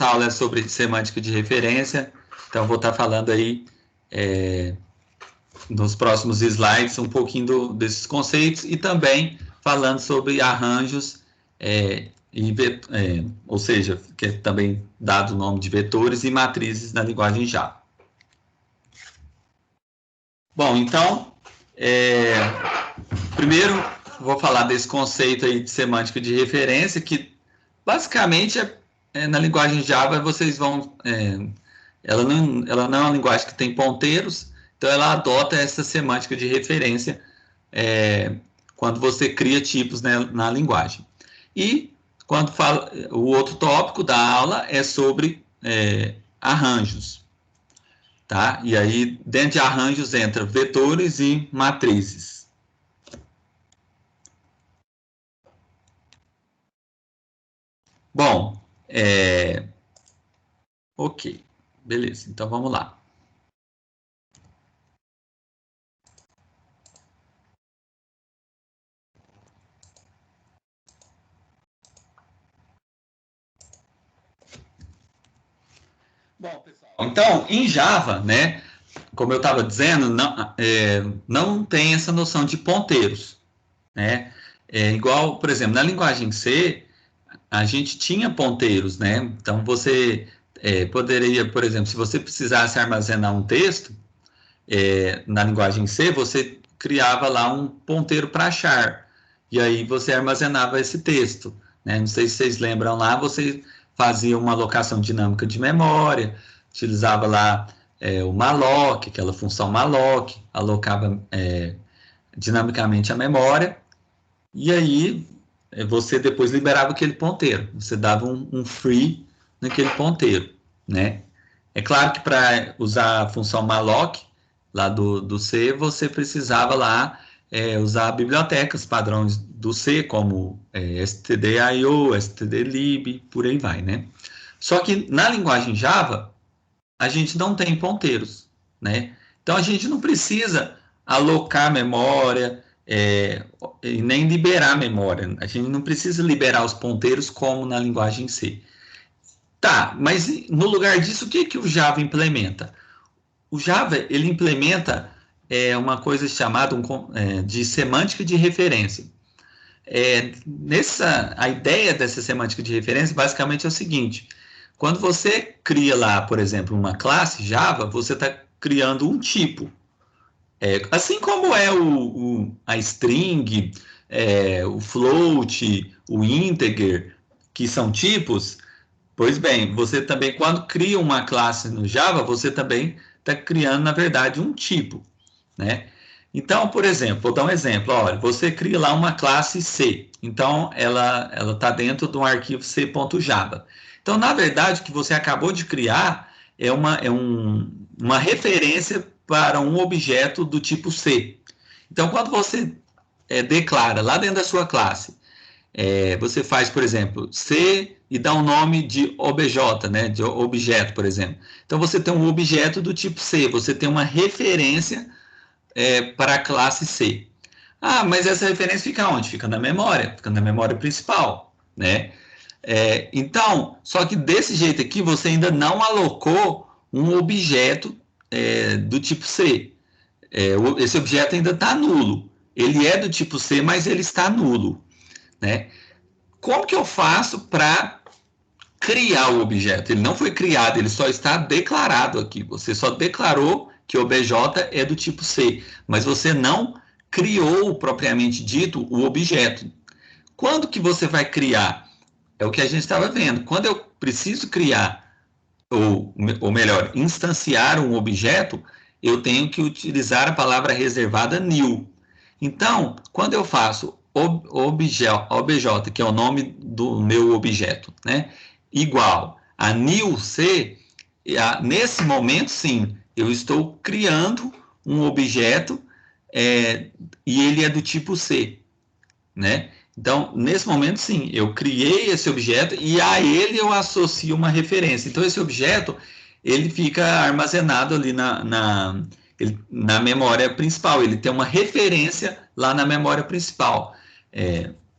aula é sobre semântica de referência, então vou estar falando aí nos próximos slides um pouquinho desses conceitos e também falando sobre arranjos, ou seja, que é também dado o nome de vetores e matrizes na linguagem Java. Bom, então, primeiro vou falar desse conceito aí de semântica de referência, que basicamente na linguagem Java vocês vão... ela não é uma linguagem que tem ponteiros, então ela adota essa semântica de referência quando você cria tipos, né, na linguagem. E quando fala, o outro tópico da aula é sobre arranjos. Tá? E aí, dentro de arranjos, entra vetores e matrizes. Bom, ok, beleza, então vamos lá. Bom, pessoal, então, em Java, né, como eu estava dizendo, não tem essa noção de ponteiros, né? Igual, por exemplo, na linguagem C, a gente tinha ponteiros, né? Então, você poderia, por exemplo, se você precisasse armazenar um texto, na linguagem C, você criava lá um ponteiro para char, e aí você armazenava esse texto, né? Não sei se vocês lembram lá, você fazia uma alocação dinâmica de memória, utilizava lá o malloc, aquela função malloc, alocava dinamicamente a memória, e aí você depois liberava aquele ponteiro, você dava um free naquele ponteiro, né? É claro que para usar a função malloc, lá do C, você precisava lá usar bibliotecas padrões do C, como stdio, stdlib, por aí vai, né? Só que na linguagem Java, a gente não tem ponteiros, né? Então, a gente não precisa alocar memória e nem liberar memória. A gente não precisa liberar os ponteiros como na linguagem C. Tá, mas no lugar disso, o que o Java implementa? O Java, ele implementa uma coisa chamada de semântica de referência. A ideia dessa semântica de referência basicamente é o seguinte: quando você cria lá, por exemplo, uma classe Java, você está criando um tipo. Assim como é a string, o float, o integer, que são tipos, pois bem, você também, quando cria uma classe no Java, você também está criando, na verdade, um tipo, né? Então, por exemplo, vou dar um exemplo. Olha, você cria lá uma classe C. Então, ela está dentro de um arquivo c.java. Então, na verdade, o que você acabou de criar é uma referência para um objeto do tipo C. Então, quando você declara lá dentro da sua classe, você faz, por exemplo, C e dá um nome de obj, né, de objeto, por exemplo. Então, você tem um objeto do tipo C, você tem uma referência para a classe C. Ah, mas essa referência fica onde? Fica na memória principal, né? Então, só que desse jeito aqui, você ainda não alocou um objeto do tipo C. Esse objeto ainda está nulo. Ele é do tipo C, mas ele está nulo, né? Como que eu faço para criar o objeto? Ele não foi criado, ele só está declarado aqui. Você só declarou que o obj é do tipo C, mas você não criou, propriamente dito, o objeto. Quando que você vai criar? É o que a gente estava vendo. Quando eu preciso criar, ou melhor, instanciar um objeto, eu tenho que utilizar a palavra reservada new. Então, quando eu faço obj, que é o nome do meu objeto, né, igual a new C, nesse momento, sim, eu estou criando um objeto e ele é do tipo C, né? Então, nesse momento, sim, eu criei esse objeto e a ele eu associo uma referência. Então, esse objeto, ele fica armazenado ali na memória principal. Ele tem uma referência lá na memória principal.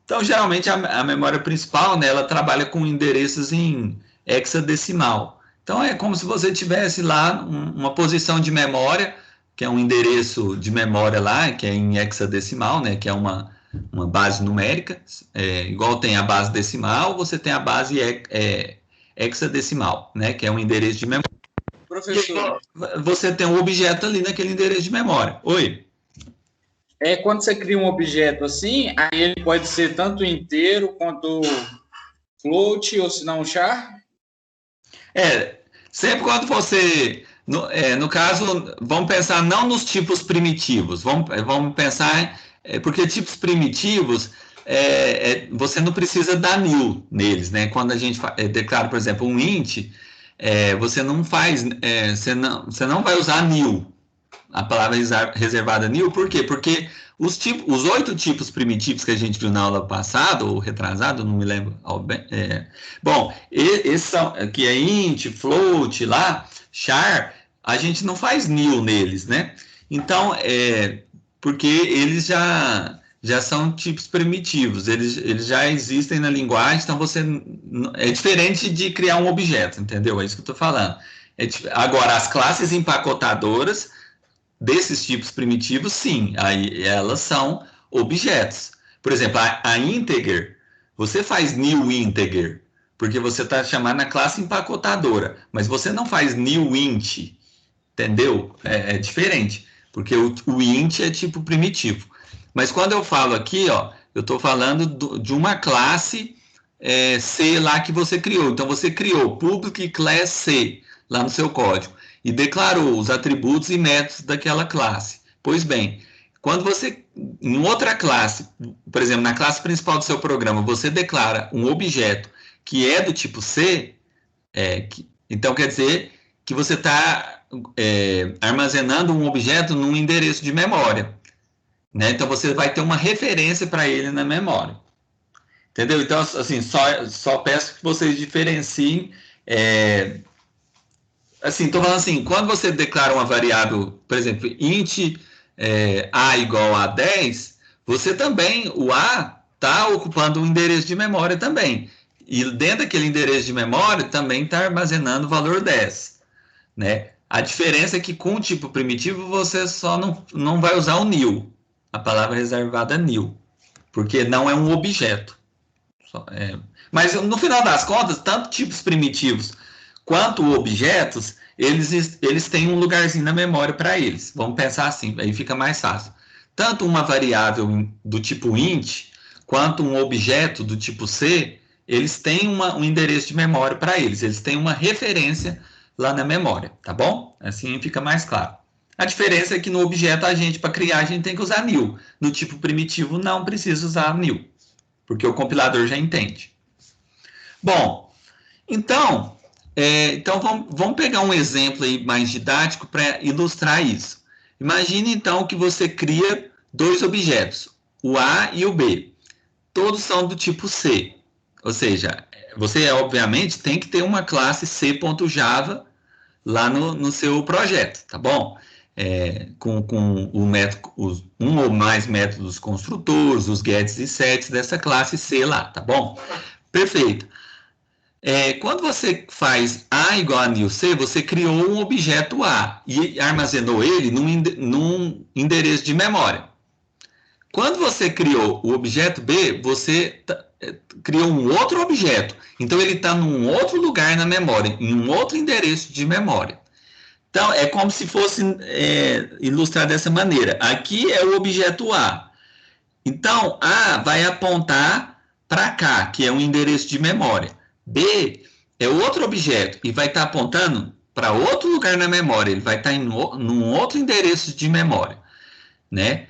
Então, geralmente, a memória principal, né, ela trabalha com endereços em hexadecimal. Então, é como se você tivesse lá uma posição de memória, que é um endereço de memória lá, que é em hexadecimal, né, que é uma base numérica, igual tem a base decimal, você tem a base hexadecimal, né, que é um endereço de memória. Professor, você tem um objeto ali naquele endereço de memória. Oi? Quando você cria um objeto assim, aí ele pode ser tanto inteiro quanto float ou se não char? Sempre quando você... No caso, vamos pensar não nos tipos primitivos, vamos pensar... porque tipos primitivos, você não precisa dar nil neles, né? Quando a gente declara, por exemplo, um int, você não faz... você não vai usar nil, a palavra reservada nil, por quê? Porque os 8 tipos primitivos que a gente viu na aula passada, ou retrasado, não me lembro. Bom, esses são, que é int, float, lá, char, a gente não faz nil neles, né? Então, porque eles já são tipos primitivos, eles já existem na linguagem, então é diferente de criar um objeto, entendeu? É isso que eu estou falando. Agora, as classes empacotadoras desses tipos primitivos, sim, aí elas são objetos. Por exemplo, a integer, você faz new integer, porque você está chamando a classe empacotadora, mas você não faz new int, entendeu? É diferente, porque o int é tipo primitivo. Mas quando eu falo aqui, ó, eu estou falando de uma classe C lá que você criou. Então você criou public class C lá no seu código e declarou os atributos e métodos daquela classe. Pois bem, quando você, em outra classe, por exemplo, na classe principal do seu programa, você declara um objeto que é do tipo C, então quer dizer que você está armazenando um objeto num endereço de memória, né? Então você vai ter uma referência para ele na memória. Entendeu? Então, assim, só peço que vocês diferenciem. Assim, estou falando assim, quando você declara uma variável, por exemplo, int a igual a 10, você também, o a está ocupando um endereço de memória também. E dentro daquele endereço de memória também está armazenando o valor 10, né? A diferença é que com o tipo primitivo você só não vai usar o nil, a palavra reservada nil, porque não é um objeto. Mas no final das contas, tanto tipos primitivos quanto objetos, eles têm um lugarzinho na memória para eles. Vamos pensar assim, aí fica mais fácil. Tanto uma variável do tipo int, quanto um objeto do tipo C, eles têm um endereço de memória para eles. Eles têm uma referência lá na memória, tá bom? Assim fica mais claro. A diferença é que no objeto, para criar, a gente tem que usar nil. No tipo primitivo, não precisa usar nil, porque o compilador já entende. Bom, então vamos pegar um exemplo aí mais didático para ilustrar isso. Imagine então que você cria 2 objetos, o A e o B. Todos são do tipo C. Ou seja, você obviamente tem que ter uma classe C.java lá no seu projeto, tá bom? Com o método, um ou mais métodos construtores, os gets e sets dessa classe C lá, tá bom? Perfeito. Quando você faz A igual a new C, você criou um objeto A e armazenou ele num endereço de memória. Quando você criou o objeto B, você criou um outro objeto. Então, ele está num outro lugar na memória, em um outro endereço de memória. Então, é como se fosse ilustrar dessa maneira. Aqui é o objeto A. Então, A vai apontar para cá, que é um endereço de memória. B é outro objeto e vai estar apontando para outro lugar na memória. Ele vai estar num outro endereço de memória, né?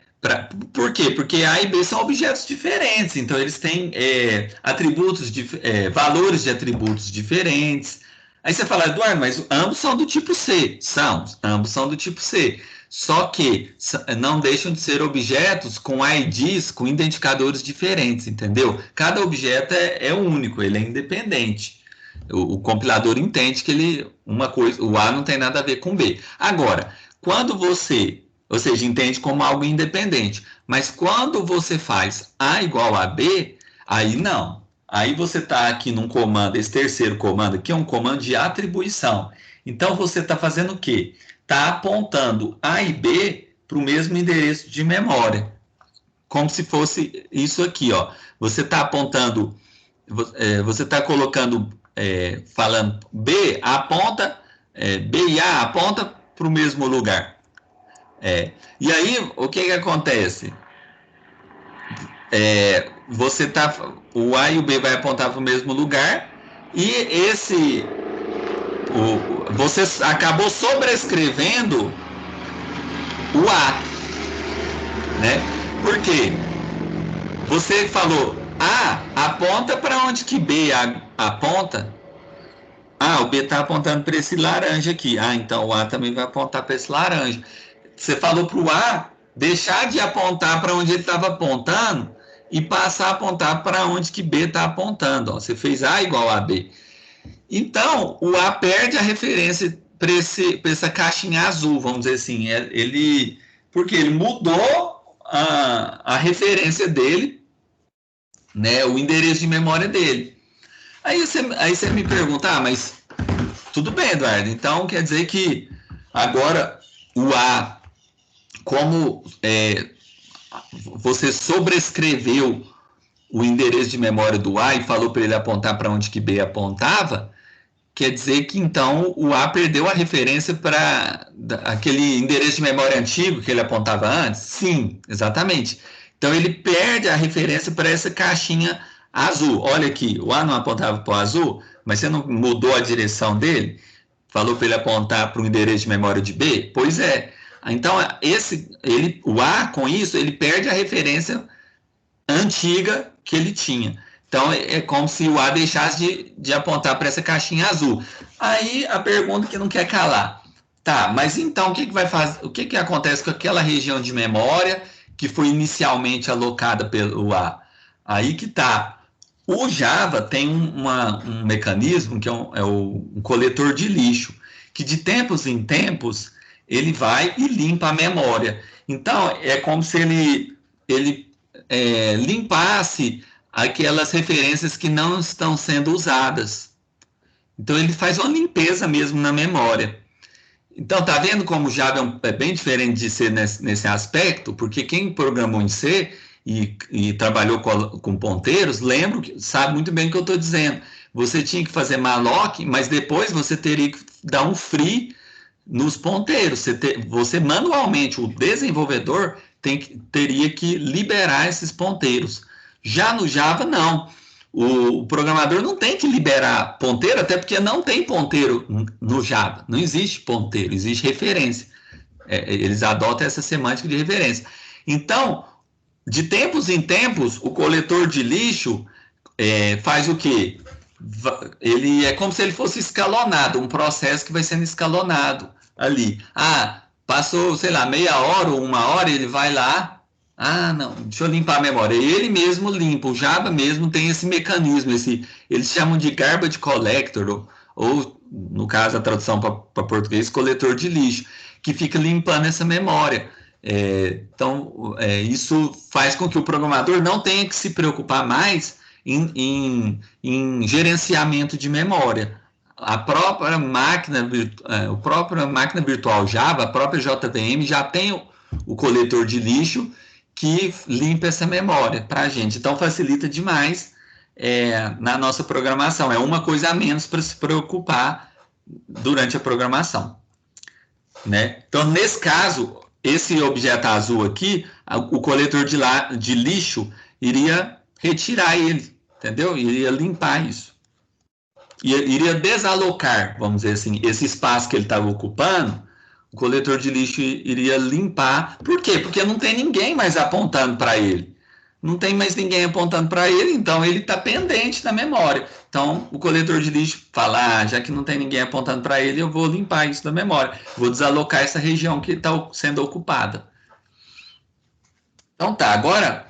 Por quê? Porque A e B são objetos diferentes, então eles têm valores de atributos diferentes. Aí você fala, Eduardo, mas ambos são do tipo C. Ambos são do tipo C. Só que não deixam de ser objetos com IDs, com identificadores diferentes, entendeu? Cada objeto é único, ele é independente. O compilador entende que o A não tem nada a ver com B. Agora, quando ou seja, entende como algo independente. Mas quando você faz A igual a B, aí não. Aí você está aqui num comando, esse terceiro comando aqui é um comando de atribuição. Então você está fazendo o quê? Está apontando A e B para o mesmo endereço de memória. Como se fosse isso aqui, ó. Você está apontando, você está colocando, falando B aponta, B e A aponta para o mesmo lugar. E aí, o que acontece? O A e o B vai apontar para o mesmo lugar e você acabou sobrescrevendo o A, né? Por quê? Você falou A aponta para onde que B aponta? O B está apontando para esse laranja aqui. Então o A também vai apontar para esse laranja. Você falou para o A deixar de apontar para onde ele estava apontando e passar a apontar para onde que B está apontando. Ó. Você fez A igual a B. Então, o A perde a referência para essa caixinha azul, vamos dizer assim. Porque ele mudou a referência dele, né, o endereço de memória dele. Aí você me pergunta, mas tudo bem, Eduardo, então quer dizer que agora o A, como você sobrescreveu o endereço de memória do A e falou para ele apontar para onde que B apontava, quer dizer que então o A perdeu a referência para aquele endereço de memória antigo que ele apontava antes? Sim, exatamente. Então ele perde a referência para essa caixinha azul. Olha aqui, o A não apontava para o azul, mas você não mudou a direção dele? Falou para ele apontar para o endereço de memória de B? Pois é. Então o A, com isso, ele perde a referência antiga que ele tinha. Então, é como se o A deixasse de apontar para essa caixinha azul. Aí, a pergunta que não quer calar. Tá, mas então, o que vai fazer? O que acontece com aquela região de memória que foi inicialmente alocada pelo A? Aí que tá. O Java tem um mecanismo que é um coletor de lixo, que de tempos em tempos ele vai e limpa a memória. Então, é como se ele limpasse aquelas referências que não estão sendo usadas. Então, ele faz uma limpeza mesmo na memória. Então, tá vendo como o Java é bem diferente de C nesse aspecto? Porque quem programou em C e trabalhou com ponteiros, sabe muito bem o que eu estou dizendo. Você tinha que fazer malloc, mas depois você teria que dar um free nos ponteiros. Você manualmente, o desenvolvedor, teria que liberar esses ponteiros. Já no Java, não. O programador não tem que liberar ponteiro, até porque não tem ponteiro no Java. Não existe ponteiro, existe referência. Eles adotam essa semântica de referência. Então, de tempos em tempos, o coletor de lixo faz o quê? Ele é como se ele fosse escalonado, um processo que vai sendo escalonado ali. Passou, sei lá, meia hora ou uma hora, ele vai lá, não, deixa eu limpar a memória. Ele mesmo limpa, o Java mesmo tem esse mecanismo, eles chamam de garbage collector, ou no caso, a tradução para português, coletor de lixo, que fica limpando essa memória. Então, isso faz com que o programador não tenha que se preocupar mais em gerenciamento de memória. A própria máquina virtual Java, a própria JVM, já tem o coletor de lixo que limpa essa memória para a gente. Então, facilita demais na nossa programação. É uma coisa a menos para se preocupar durante a programação. Né? Então, nesse caso, esse objeto azul aqui, o coletor de lixo iria retirar ele, entendeu? Iria limpar isso. Iria desalocar, vamos dizer assim, esse espaço que ele estava ocupando, o coletor de lixo iria limpar. Por quê? Porque não tem ninguém mais apontando para ele. Não tem mais ninguém apontando para ele, então ele está pendente na memória. Então, o coletor de lixo fala, já que não tem ninguém apontando para ele, eu vou limpar isso da memória. Vou desalocar essa região que está sendo ocupada. Então tá, agora,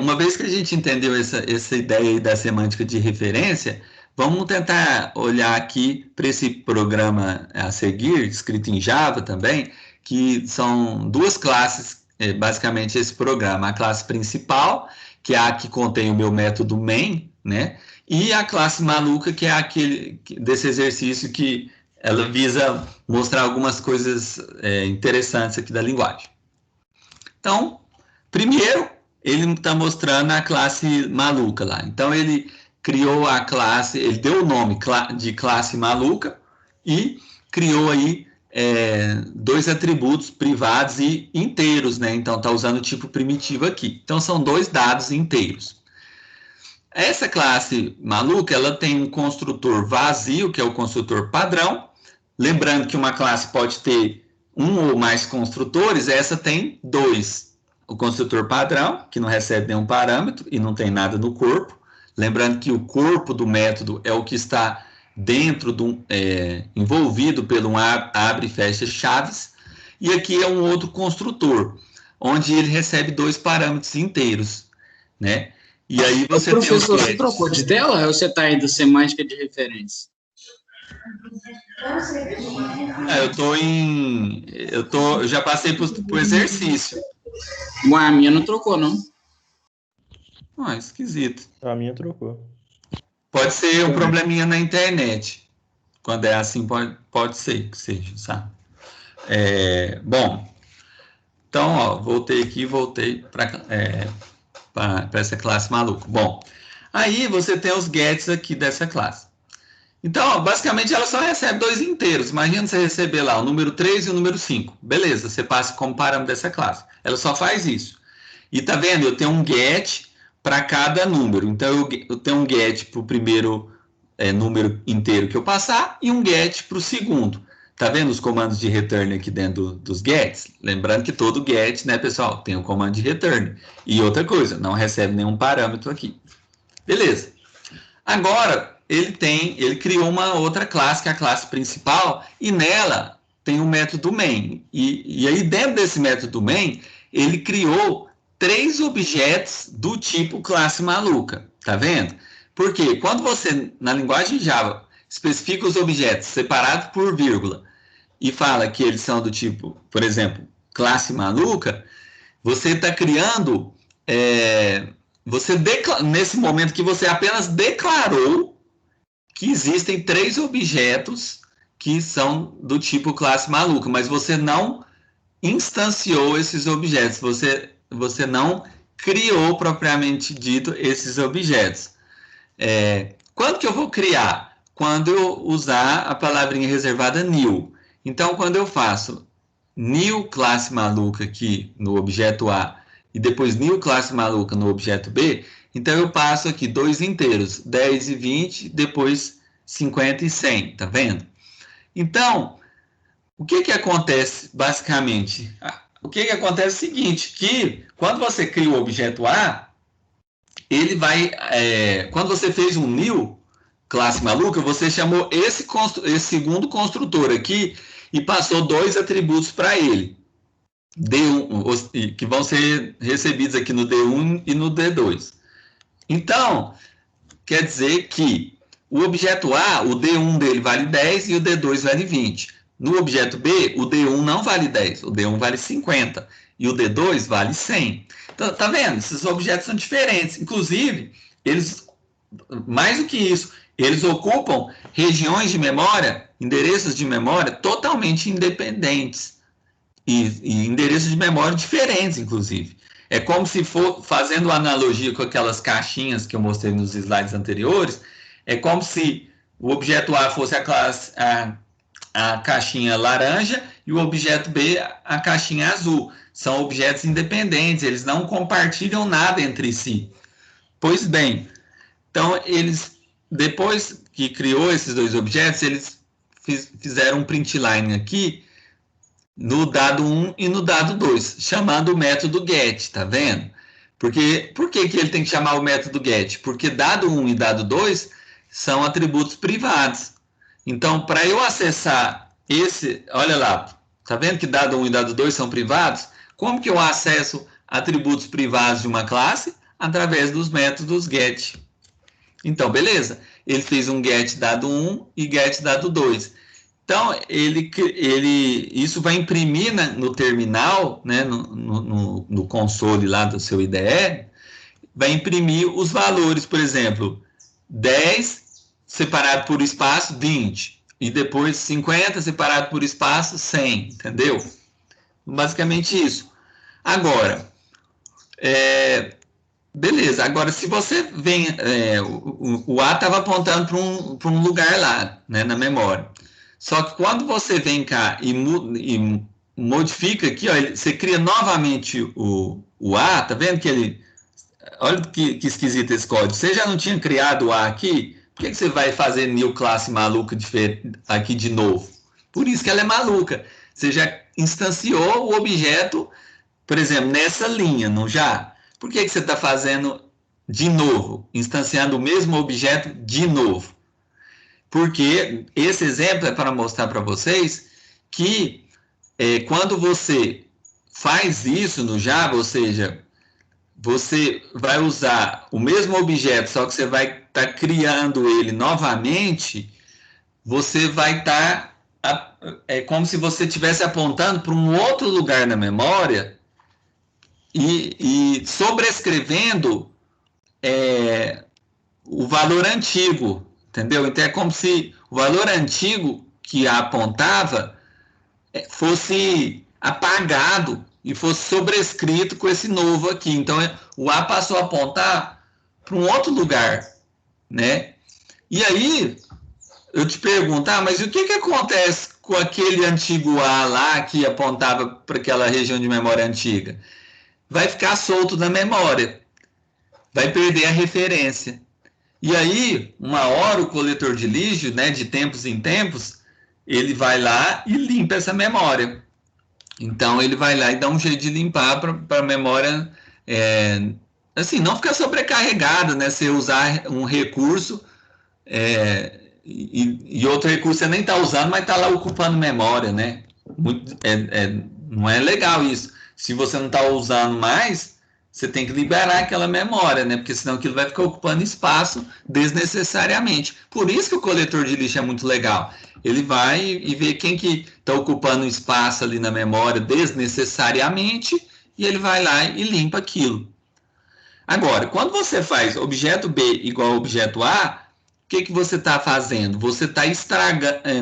uma vez que a gente entendeu essa ideia aí da semântica de referência, vamos tentar olhar aqui para esse programa a seguir, escrito em Java também, que são duas classes, basicamente esse programa. A classe principal, que é a que contém o meu método main, né? E a classe maluca, que é aquele desse exercício que ela visa mostrar algumas coisas interessantes aqui da linguagem. Então, primeiro, ele está mostrando a classe maluca lá. Então, ele criou a classe, ele deu o nome de classe maluca e criou aí dois atributos privados e inteiros, né? Então, está usando o tipo primitivo aqui. Então, são dois dados inteiros. Essa classe maluca, ela tem um construtor vazio, que é o construtor padrão. Lembrando que uma classe pode ter um ou mais construtores, essa tem dois. O construtor padrão, que não recebe nenhum parâmetro e não tem nada no corpo. Lembrando que o corpo do método é o que está dentro do envolvido pelo abre e fecha chaves. E aqui é um outro construtor, onde ele recebe dois parâmetros inteiros, né? E aí você tem os você trocou de tela ou você está indo semântica de referência? Eu já passei por exercício. Ué, a minha não trocou, não. Ah, esquisito. A minha trocou. Pode ser um probleminha na internet. Quando é assim, pode ser que seja, sabe? Bom, então, ó, voltei para essa classe maluca. Bom, aí você tem os gets aqui dessa classe. Então, ó, basicamente, ela só recebe dois inteiros. Imagina você receber lá o número 3 e o número 5. Beleza, você passa como parâmetro dessa classe. Ela só faz isso. E tá vendo? Eu tenho um get para cada número. Então, eu tenho um get para o primeiro número inteiro que eu passar e um get para o segundo. Tá vendo os comandos de return aqui dentro dos gets? Lembrando que todo get, né, pessoal, tem um comando de return. E outra coisa, não recebe nenhum parâmetro aqui. Beleza. Agora, ele criou uma outra classe, que é a classe principal, e nela tem o método main. E aí, dentro desse método main, ele criou 3 objetos do tipo classe maluca. Tá vendo? Porque quando você, na linguagem Java, especifica os objetos separados por vírgula e fala que eles são do tipo, por exemplo, classe maluca, você está criando... nesse momento que você apenas declarou que existem 3 objetos que são do tipo classe maluca, mas você não instanciou esses objetos, você não criou propriamente dito esses objetos. Quando que eu vou criar? Quando eu usar a palavrinha reservada new. Então, quando eu faço new classe maluca aqui no objeto A e depois new classe maluca no objeto B, então eu passo aqui 2 inteiros, 10 e 20, depois 50 e 100, tá vendo? Então, o que acontece basicamente? O que acontece é o seguinte, que quando você cria o objeto A, ele vai, quando você fez um new classe maluca, você chamou esse segundo construtor aqui e passou 2 atributos para ele. D1, que vão ser recebidos aqui no D1 e no D2. Então, quer dizer que o objeto A, o D1 dele vale 10 e o D2 vale 20. No objeto B, o D1 não vale 10, o D1 vale 50 e o D2 vale 100. Então, tá vendo? Esses objetos são diferentes. Inclusive, eles, mais do que isso, eles ocupam regiões de memória, endereços de memória totalmente independentes. E endereços de memória diferentes, inclusive. É como se for, fazendo analogia com aquelas caixinhas que eu mostrei nos slides anteriores, é como se o objeto A fosse a caixinha laranja e o objeto B a caixinha azul. São objetos independentes, eles não compartilham nada entre si. Pois bem, então eles, depois que criou esses 2 objetos, eles fizeram um print line aqui, no dado 1 e no dado 2, chamando o método get, tá vendo? Por que ele tem que chamar o método get? Porque dado 1 e dado 2 são atributos privados. Então, para eu acessar olha lá, tá vendo que dado 1 e dado 2 são privados? Como que eu acesso atributos privados de uma classe? Através dos métodos get. Então, beleza. Ele fez um get dado 1 e get dado 2. Então, isso vai imprimir no terminal, né, no console lá do seu IDE, vai imprimir os valores, por exemplo, 10 separado por espaço, 20. E depois 50 separado por espaço, 100. Entendeu? Basicamente isso. Agora, beleza. Agora, se você vem... o A estava apontando para um lugar lá, né, na memória. Só que quando você vem cá e modifica aqui, ó, você cria novamente o A, tá vendo que ele... Olha que esquisito esse código. Você já não tinha criado o A aqui? Por que você vai fazer new classe maluca aqui de novo? Por isso que ela é maluca. Você já instanciou o objeto, por exemplo, nessa linha, não já? Por que você está fazendo de novo? Instanciando o mesmo objeto de novo? Porque esse exemplo é para mostrar para vocês que quando você faz isso no Java, ou seja, você vai usar o mesmo objeto, só que você vai estar criando ele novamente, você vai estar... É como se você estivesse apontando para um outro lugar na memória e sobrescrevendo o valor antigo, entendeu? Então é como se o valor antigo que apontava fosse apagado e fosse sobrescrito com esse novo aqui. Então o A passou a apontar para um outro lugar, né? E aí eu te pergunto, mas o que acontece com aquele antigo A lá que apontava para aquela região de memória antiga? Vai ficar solto na memória, vai perder a referência. E aí, uma hora o coletor de lixo, né, de tempos em tempos, ele vai lá e limpa essa memória. Então ele vai lá e dá um jeito de limpar para a memória, assim, não ficar sobrecarregada, né? Você usar um recurso e outro recurso você nem está usando, mas está lá ocupando memória, né? Não é legal isso. Se você não está usando mais, você tem que liberar aquela memória, né? Porque senão aquilo vai ficar ocupando espaço desnecessariamente. Por isso que o coletor de lixo é muito legal. Ele vai e vê quem que está ocupando espaço ali na memória desnecessariamente e ele vai lá e limpa aquilo. Agora, quando você faz objeto B igual a objeto A, o que você está fazendo? Você está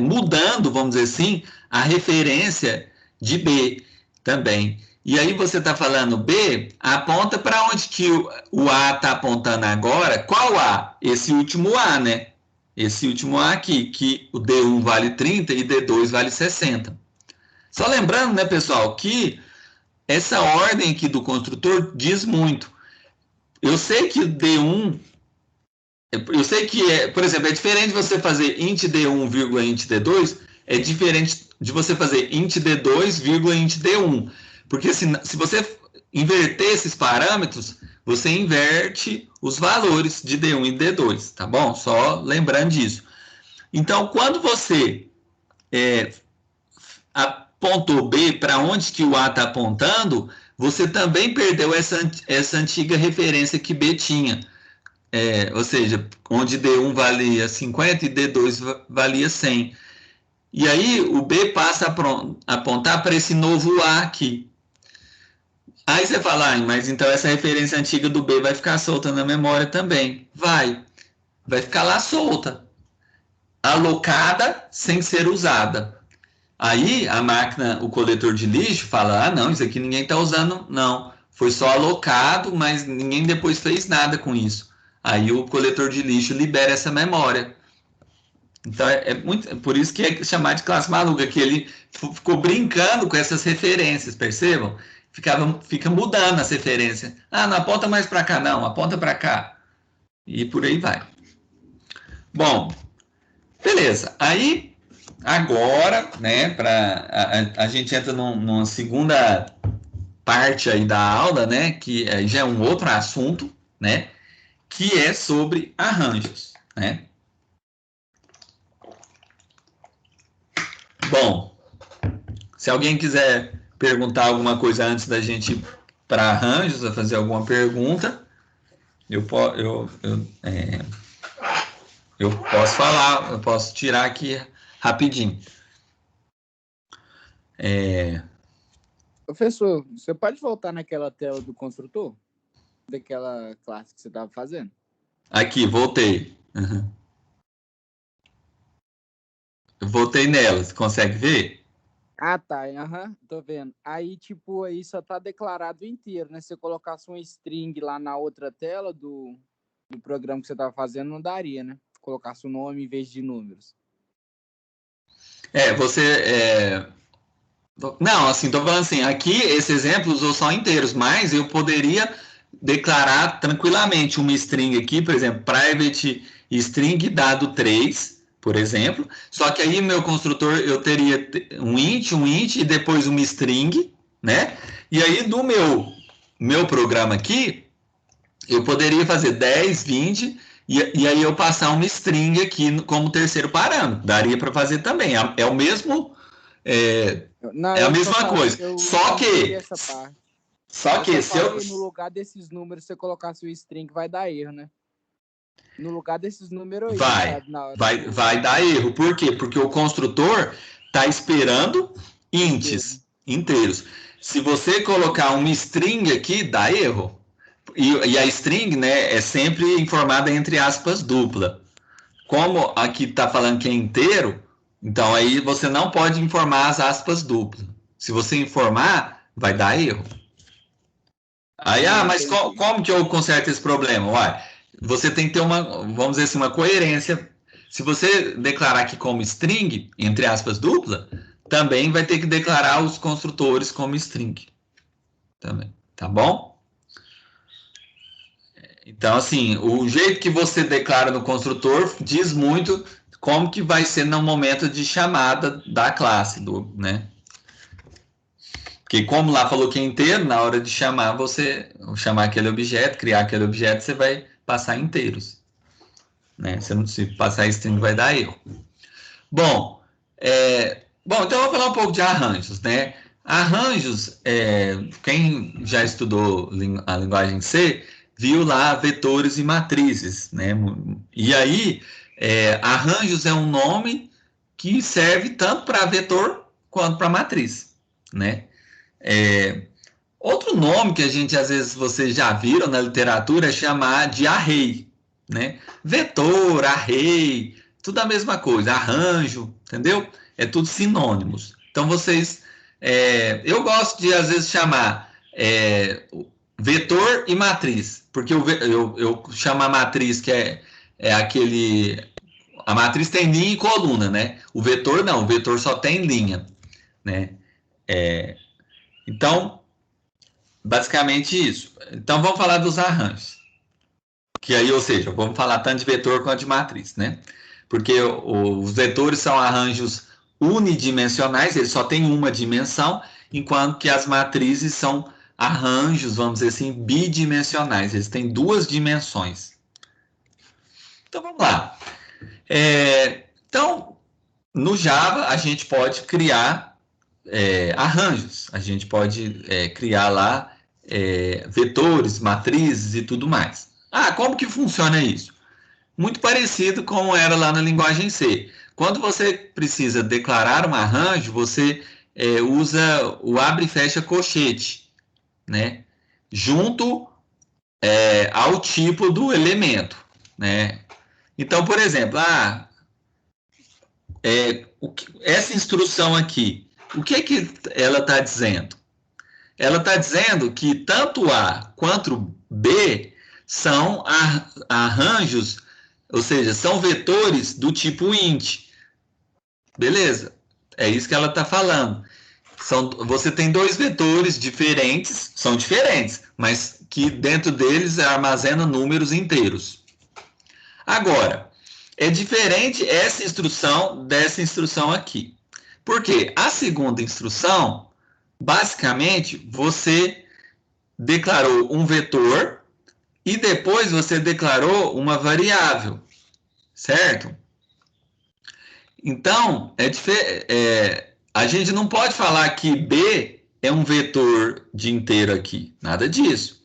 mudando, vamos dizer assim, a referência de B também. E aí você está falando B, aponta para onde que o A está apontando agora. Qual A? Esse último A, né? Esse último A aqui, que o D1 vale 30 e D2 vale 60. Só lembrando, né, pessoal, que essa ordem aqui do construtor diz muito. Eu sei que o D1... Eu sei que, por exemplo, é diferente de você fazer int D1, int D2, é diferente de você fazer int D2, int D1. Porque se você inverter esses parâmetros, você inverte os valores de D1 e D2, tá bom? Só lembrando disso. Então, quando você apontou B para onde que o A está apontando, você também perdeu essa antiga referência que B tinha. Ou seja, onde D1 valia 50 e D2 valia 100. E aí o B passa a apontar para esse novo A aqui. Aí você fala, mas então essa referência antiga do B vai ficar solta na memória também. Vai ficar lá solta, alocada sem ser usada. Aí a máquina, o coletor de lixo fala, não, isso aqui ninguém está usando, não. Foi só alocado, mas ninguém depois fez nada com isso. Aí o coletor de lixo libera essa memória. Então por isso que é chamado de classe maluca, que ele ficou brincando com essas referências, percebam? Fica mudando as referências. Não aponta mais para cá, não, aponta para cá. E por aí vai. Bom, beleza. Aí, agora, né, a gente entra numa segunda parte aí da aula, né, que já é um outro assunto, né, que é sobre arranjos, né? Bom, se alguém quiser perguntar alguma coisa antes da gente ir para arranjos, ou fazer alguma pergunta, eu posso falar, eu posso tirar aqui rapidinho. Professor, você pode voltar naquela tela do construtor? Daquela classe que você estava fazendo? Aqui, voltei. Uhum. Eu voltei nela, você consegue ver? Ah, tá. Aham, tô vendo. Aí, tipo, aí só tá declarado inteiro, né? Se você colocasse um string lá na outra tela do programa que você tava fazendo, não daria, né? Colocasse o nome em vez de números. Você. Não, assim, tô falando assim, aqui esse exemplo usou só inteiros, mas eu poderia declarar tranquilamente uma string aqui, por exemplo, private string dado 3, por exemplo, só que aí meu construtor eu teria um int e depois uma string, né? E aí no meu programa aqui, eu poderia fazer 10, 20 e aí eu passar uma string aqui como terceiro parâmetro. Daria para fazer também. É o mesmo. É, Não, é a eu tô mesma falando, coisa. eu não entendi essa parte. Só Eu que só se eu. falei, no lugar desses números, se você colocasse o string, vai dar erro, né? No lugar desses números aí, Vai, sabe? Na hora vai dar erro. Por quê? Porque o construtor está esperando inteiro. inteiros. Se você colocar uma string aqui, dá erro. E a string, né, é sempre informada entre aspas dupla. Como aqui está falando que é inteiro, então aí você não pode informar as aspas duplas. Se você informar, vai dar erro. Aí, mas Entendi. como que eu conserto esse problema? Uai, você tem que ter uma, vamos dizer assim, uma coerência. Se você declarar aqui como string, entre aspas, dupla, também vai ter que declarar os construtores como string. Também, tá bom? Então, assim, o jeito que você declara no construtor diz muito como que vai ser no momento de chamada da classe, né? Porque como lá falou que é inteiro, na hora de chamar, você chamar aquele objeto, criar aquele objeto, você vai passar inteiros. Né? Se passar string vai dar erro. Bom, então eu vou falar um pouco de arranjos. Né? Arranjos, quem já estudou a linguagem C, viu lá vetores e matrizes. Né? E aí, arranjos é um nome que serve tanto para vetor quanto para matriz. Né? Outro nome que a gente, às vezes, vocês já viram na literatura é chamar de array, né? Vetor, array, tudo a mesma coisa, arranjo, entendeu? É tudo sinônimos. Então, eu gosto de, às vezes, chamar vetor e matriz, porque eu chamo a matriz que é aquele... A matriz tem linha e coluna, né? O vetor não, o vetor só tem linha, né? Então, basicamente isso. Então vamos falar dos arranjos. Que aí, ou seja, vamos falar tanto de vetor quanto de matriz, né? Porque os vetores são arranjos unidimensionais, eles só têm uma dimensão, enquanto que as matrizes são arranjos, vamos dizer assim, bidimensionais, eles têm duas dimensões. Então vamos lá. Então, no Java, a gente pode criar arranjos, a gente pode criar lá vetores, matrizes e tudo mais. Como que funciona isso? Muito parecido com era lá na linguagem C. Quando você precisa declarar um arranjo, você usa o abre e fecha colchete, né? Junto ao tipo do elemento, né? Então, por exemplo, essa instrução aqui, o que ela está dizendo? Ela está dizendo que tanto A quanto B são arranjos, ou seja, são vetores do tipo int. Beleza? É isso que ela está falando. Você tem dois vetores diferentes, são diferentes, mas que dentro deles armazena números inteiros. Agora, é diferente essa instrução dessa instrução aqui. Por quê? A segunda instrução, basicamente, você declarou um vetor e depois você declarou uma variável, certo? Então, a gente não pode falar que B é um vetor de inteiro aqui, nada disso.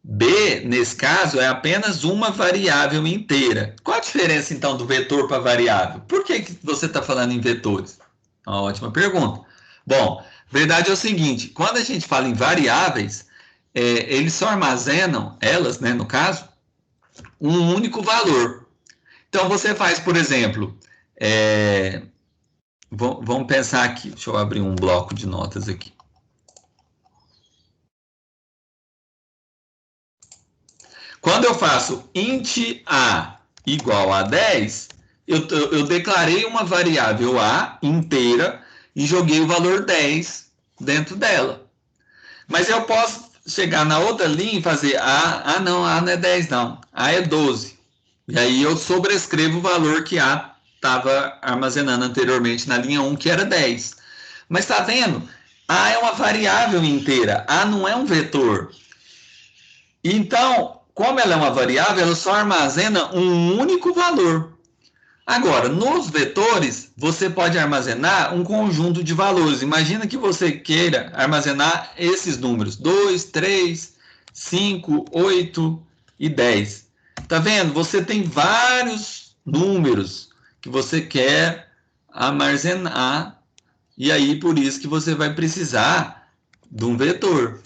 B, nesse caso, é apenas uma variável inteira. Qual a diferença, então, do vetor para variável? Por que você está falando em vetores? Uma ótima pergunta. Bom, verdade é o seguinte, quando a gente fala em variáveis, eles só armazenam, elas, né, no caso, um único valor. Então, você faz, por exemplo, vamos pensar aqui, deixa eu abrir um bloco de notas aqui. Quando eu faço int a igual a 10, eu declarei uma variável a inteira e joguei o valor 10 dentro dela. Mas eu posso chegar na outra linha e fazer a não é 10 não, a é 12. E aí eu sobrescrevo o valor que a estava armazenando anteriormente na linha 1, que era 10. Mas está vendo? A é uma variável inteira, a não é um vetor. Então, como ela é uma variável, ela só armazena um único valor. Agora, nos vetores, você pode armazenar um conjunto de valores. Imagina que você queira armazenar esses números: 2, 3, 5, 8 e 10. Tá vendo? Você tem vários números que você quer armazenar, e aí por isso que você vai precisar de um vetor.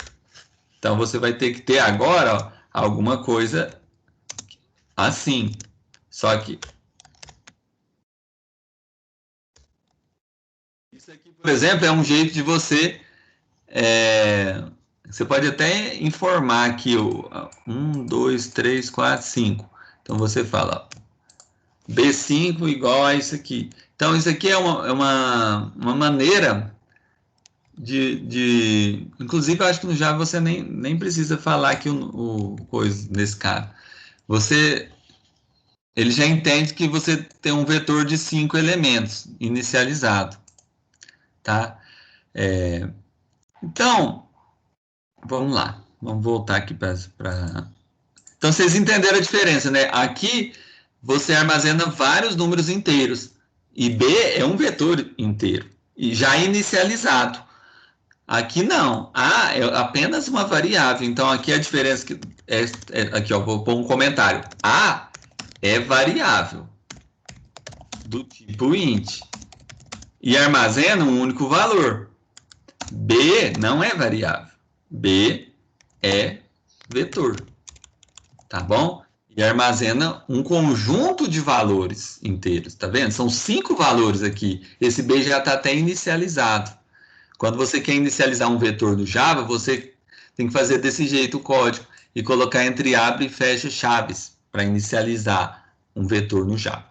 Então, você vai ter que ter agora, ó, alguma coisa assim. Só que isso aqui, por exemplo, é um jeito de você... você pode até informar aqui o 1, 2, 3, 4, 5. Então, você fala B5 igual a isso aqui. Então, isso aqui é uma maneira de... Inclusive, eu acho que no Java você nem precisa falar aqui o coisa nesse caso. Ele já entende que você tem um vetor de 5 elementos inicializado. Tá? Então, vamos lá. Vamos voltar aqui para... Então, vocês entenderam a diferença, né? Aqui, você armazena vários números inteiros. E B é um vetor inteiro. E já inicializado. Aqui não. A é apenas uma variável. Então, aqui a diferença... aqui, ó, vou pôr um comentário. A é variável. Do tipo int. E armazena um único valor. B não é variável. B é vetor. Tá bom? E armazena um conjunto de valores inteiros. Tá vendo? São 5 valores aqui. Esse B já está até inicializado. Quando você quer inicializar um vetor no Java, você tem que fazer desse jeito o código e colocar entre abre e fecha chaves para inicializar um vetor no Java.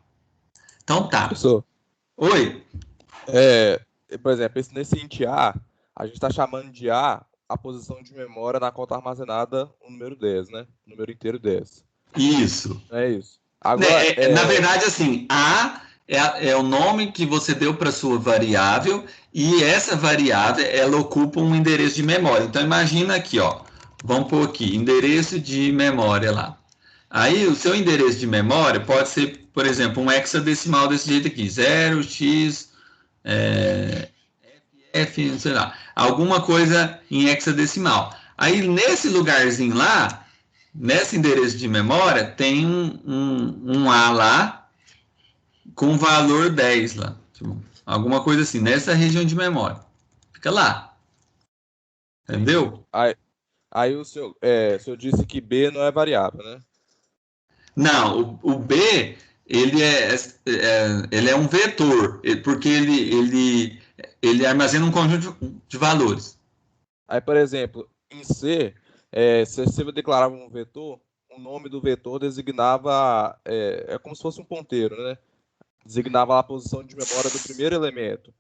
Então tá. Professor. Oi. Por exemplo, nesse int a gente está chamando de a posição de memória na qual está armazenada o número 10, né? O número inteiro 10. Isso. É isso. Agora, na verdade, assim, a é o nome que você deu para sua variável e essa variável, ela ocupa um endereço de memória. Então, imagina aqui, ó. Vamos pôr aqui, endereço de memória lá. Aí, o seu endereço de memória pode ser, por exemplo, um hexadecimal desse jeito aqui. 0x... F, sei lá, alguma coisa em hexadecimal. Aí, nesse lugarzinho lá, nesse endereço de memória, tem um A lá, com valor 10 lá. Tipo, alguma coisa assim, nessa região de memória. Fica lá. Entendeu? Aí o senhor disse que B não é variável, né? Não, o B, ele é um vetor, porque ele armazena um conjunto de valores. Aí, por exemplo, em C, se você declarava um vetor, o nome do vetor designava, é como se fosse um ponteiro, né? Designava a posição de memória do primeiro elemento.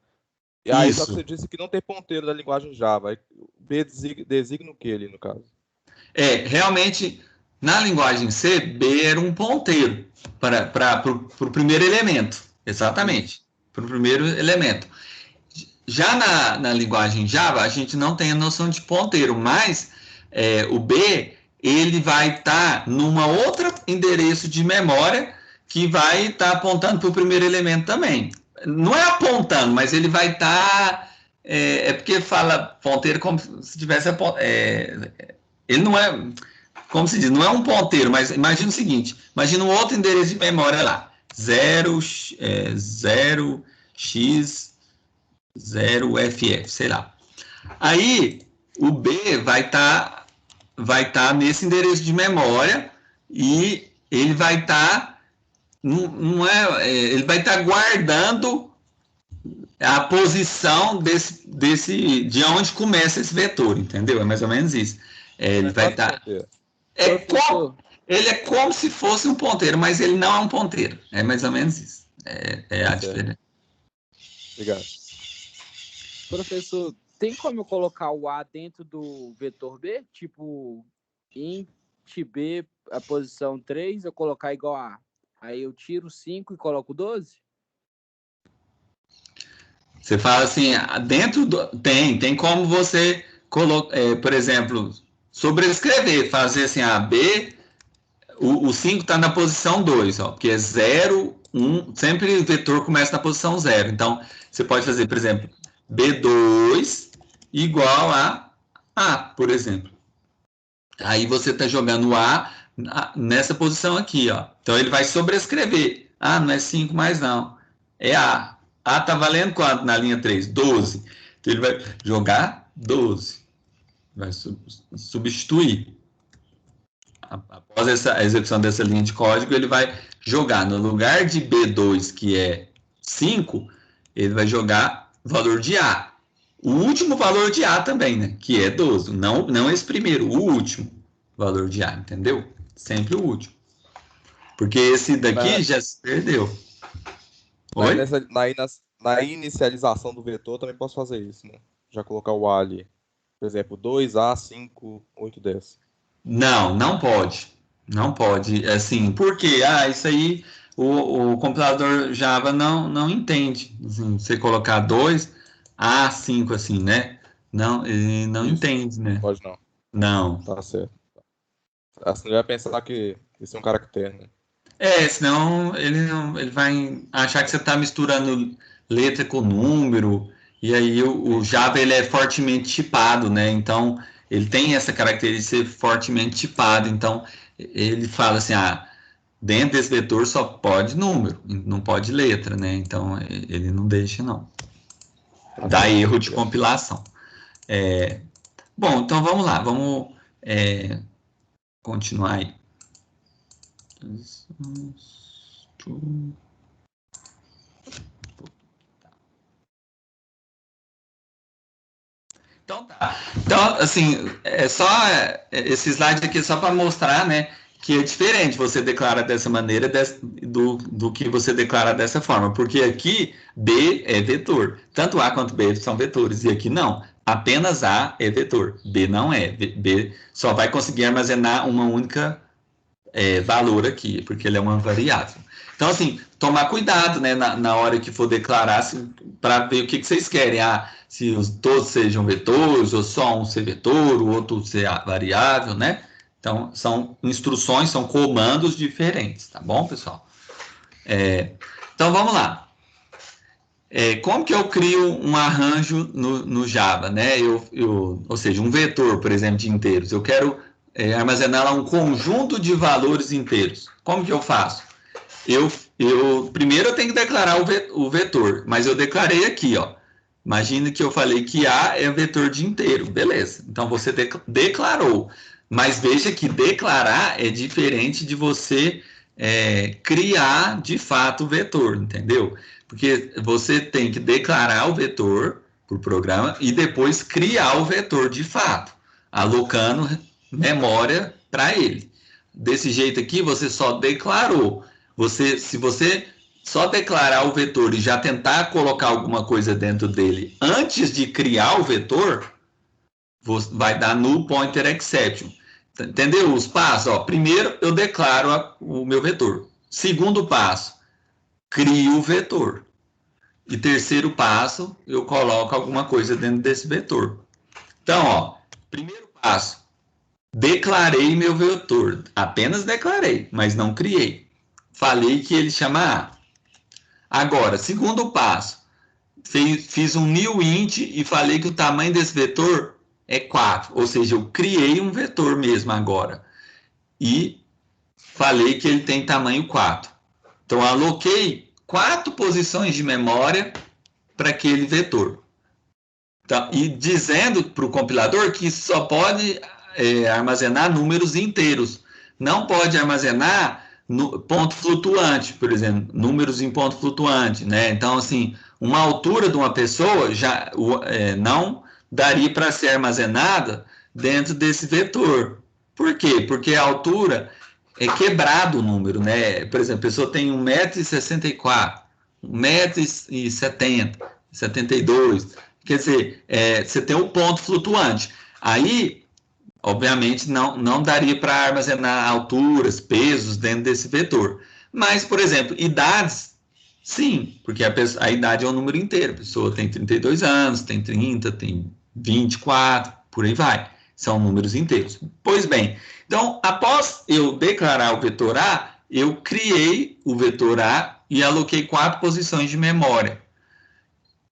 E aí, Isso. só que você disse que não tem ponteiro na linguagem Java. Aí, B designa o que ali, no caso? Realmente, na linguagem C, B era um ponteiro para o primeiro elemento. Exatamente. Para o primeiro elemento. Já na linguagem Java, a gente não tem a noção de ponteiro, mas o B, ele vai estar numa outra endereço de memória que vai estar apontando para o primeiro elemento também. Não é apontando, mas ele vai estar... porque fala ponteiro como se tivesse... ele não é... Como se diz, não é um ponteiro, mas imagina o seguinte, imagina um outro endereço de memória lá. 0x0ff, sei lá. Aí, o B vai estar nesse endereço de memória e ele vai estar, ele vai estar guardando a posição de onde começa esse vetor, entendeu? É mais ou menos isso. Ele vai estar... Ele é como se fosse um ponteiro, mas ele não é um ponteiro. É mais ou menos isso. É a diferença. Obrigado. Professor, tem como eu colocar o A dentro do vetor B? Tipo, int B, a posição 3, eu colocar igual a A. Aí eu tiro 5 e coloco 12? Você fala assim, dentro do... Tem como você, por exemplo, sobrescrever, fazer assim, A, B... O 5 está na posição 2, ó, porque é 0, 1, sempre o vetor começa na posição 0. Então, você pode fazer, por exemplo, B2 igual a A, por exemplo. Aí você está jogando o A nessa posição aqui, ó. Então, ele vai sobrescrever. Ah, não é 5 mais não. É A. A está valendo quanto na linha 3? 12. Então, ele vai jogar 12. Vai substituir. Após a execução dessa linha de código, ele vai jogar no lugar de B2, que é 5, ele vai jogar o valor de A. O último valor de A também, né? Que é 12. Não esse primeiro, o último valor de A, entendeu? Sempre o último. Porque esse daqui já se perdeu. Oi? Na inicialização do vetor, também posso fazer isso, né? Já colocar o A ali. Por exemplo, 2A, 5, 8, 10. Não pode. Não pode. Assim, porque isso aí o compilador Java não entende. Assim, você colocar 2 a 5 assim, né? Não, ele não entende, né? Pode não. Não. Tá certo. Assim, ele vai pensar que isso é um caractere, né? Senão ele vai achar que você está misturando letra com número, e aí o Java ele é fortemente tipado, né? Então ele tem essa característica de ser fortemente tipado. Então ele fala assim, dentro desse vetor só pode número, não pode letra, né? Então ele não deixa, não. Dá erro de compilação. Bom, então vamos lá, vamos continuar aí. Então tá. Então, assim, esse slide aqui é só para mostrar, né, que é diferente você declara dessa maneira do que você declara dessa forma, porque aqui B é vetor, tanto A quanto B são vetores, e aqui não, apenas A é vetor, B não é, B só vai conseguir armazenar uma única valor aqui, porque ele é uma variável. Então, assim, tomar cuidado, né, na hora que for declarar, para ver o que vocês querem. Se todos sejam vetores, ou só um ser vetor, o outro ser variável, né? Então, são instruções, são comandos diferentes, tá bom, pessoal? Então, vamos lá. Como que eu crio um arranjo no Java, né? Ou seja, um vetor, por exemplo, de inteiros. Eu quero armazenar lá um conjunto de valores inteiros. Como que eu faço? Primeiro eu tenho que declarar o vetor, mas eu declarei aqui, ó. Imagina que eu falei que A é vetor de inteiro, beleza. Então você declarou, mas veja que declarar é diferente de você criar de fato o vetor, entendeu? Porque você tem que declarar o vetor para o programa e depois criar o vetor de fato, alocando memória para ele. Desse jeito aqui, você só declarou. Se você só declarar o vetor e já tentar colocar alguma coisa dentro dele antes de criar o vetor, vai dar null pointer exception. Entendeu os passos? Primeiro, eu declaro o meu vetor. Segundo passo, crio o vetor. E terceiro passo, eu coloco alguma coisa dentro desse vetor. Então, primeiro passo, declarei meu vetor. Apenas declarei, mas não criei. Falei que ele chama A. Agora, segundo passo, fiz um new int e falei que o tamanho desse vetor é 4. Ou seja, eu criei um vetor mesmo agora. E falei que ele tem tamanho 4. Então, aloquei 4 posições de memória para aquele vetor. Então, e dizendo para o compilador que só pode armazenar números inteiros. Não pode armazenar ponto flutuante, por exemplo, números em ponto flutuante, né? Então, assim, uma altura de uma pessoa já não daria para ser armazenada dentro desse vetor. Por quê? Porque a altura é quebrado o número, né? Por exemplo, a pessoa tem 1,64 m, 1,70 m, 72. Quer dizer, você tem um ponto flutuante. Aí, obviamente, não daria para armazenar alturas, pesos dentro desse vetor. Mas, por exemplo, idades, sim, porque a idade é um número inteiro. A pessoa tem 32 anos, tem 30, tem 24, por aí vai. São números inteiros. Pois bem, então, após eu declarar o vetor A, eu criei o vetor A e aloquei 4 posições de memória.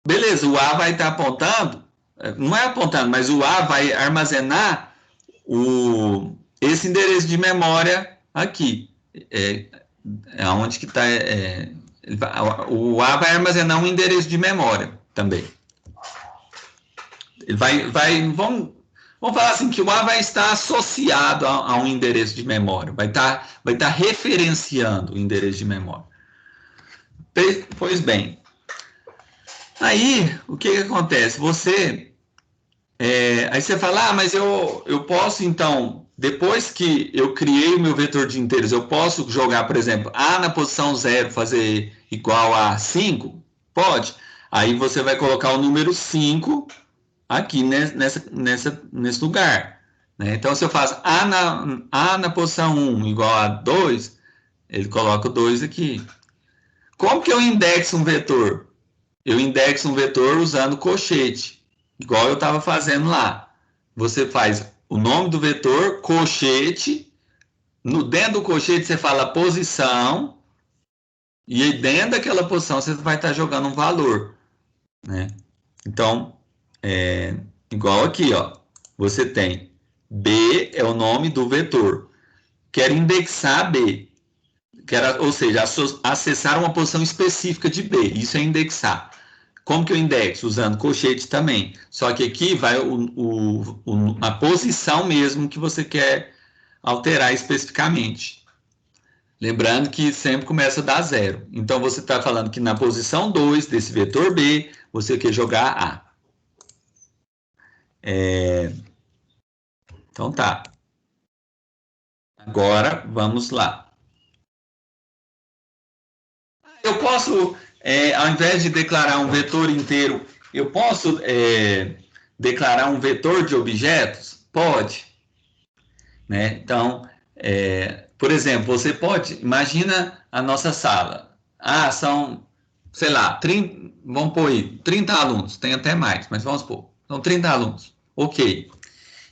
Beleza, o A vai estar apontando, não é apontando, mas o A vai armazenar esse endereço de memória aqui. Onde que está... o A vai armazenar um endereço de memória também. Ele vamos falar assim, que o A vai estar associado a um endereço de memória, vai estar referenciando o endereço de memória. Pois bem, aí o que acontece? Aí você fala, mas eu posso então, depois que eu criei o meu vetor de inteiros, eu posso jogar, por exemplo, A na posição 0, fazer igual a 5? Pode. Aí você vai colocar o número 5 aqui nesse lugar, né? Então, se eu faço A na posição 1 igual a 2, ele coloca o 2 aqui. Como que eu indexo um vetor? Eu indexo um vetor usando colchete, igual eu estava fazendo lá. Você faz o nome do vetor, colchete, dentro do colchete você fala posição, e aí dentro daquela posição você vai estar jogando um valor, né? Então, igual aqui, ó, você tem B é o nome do vetor. Quero indexar B, ou seja, acessar uma posição específica de B. Isso é indexar. Como que eu indexo? Usando colchete também. Só que aqui vai a posição mesmo que você quer alterar especificamente. Lembrando que sempre começa da 0. Então, você está falando que na posição 2 desse vetor B, você quer jogar A. Então, tá. Agora, vamos lá. Eu posso, ao invés de declarar um vetor inteiro, eu posso declarar um vetor de objetos? Pode. Né? Então, por exemplo, você pode, imagina a nossa sala. São, sei lá, vamos pôr aí, 30 alunos, tem até mais, mas vamos pôr, são 30 alunos. Ok.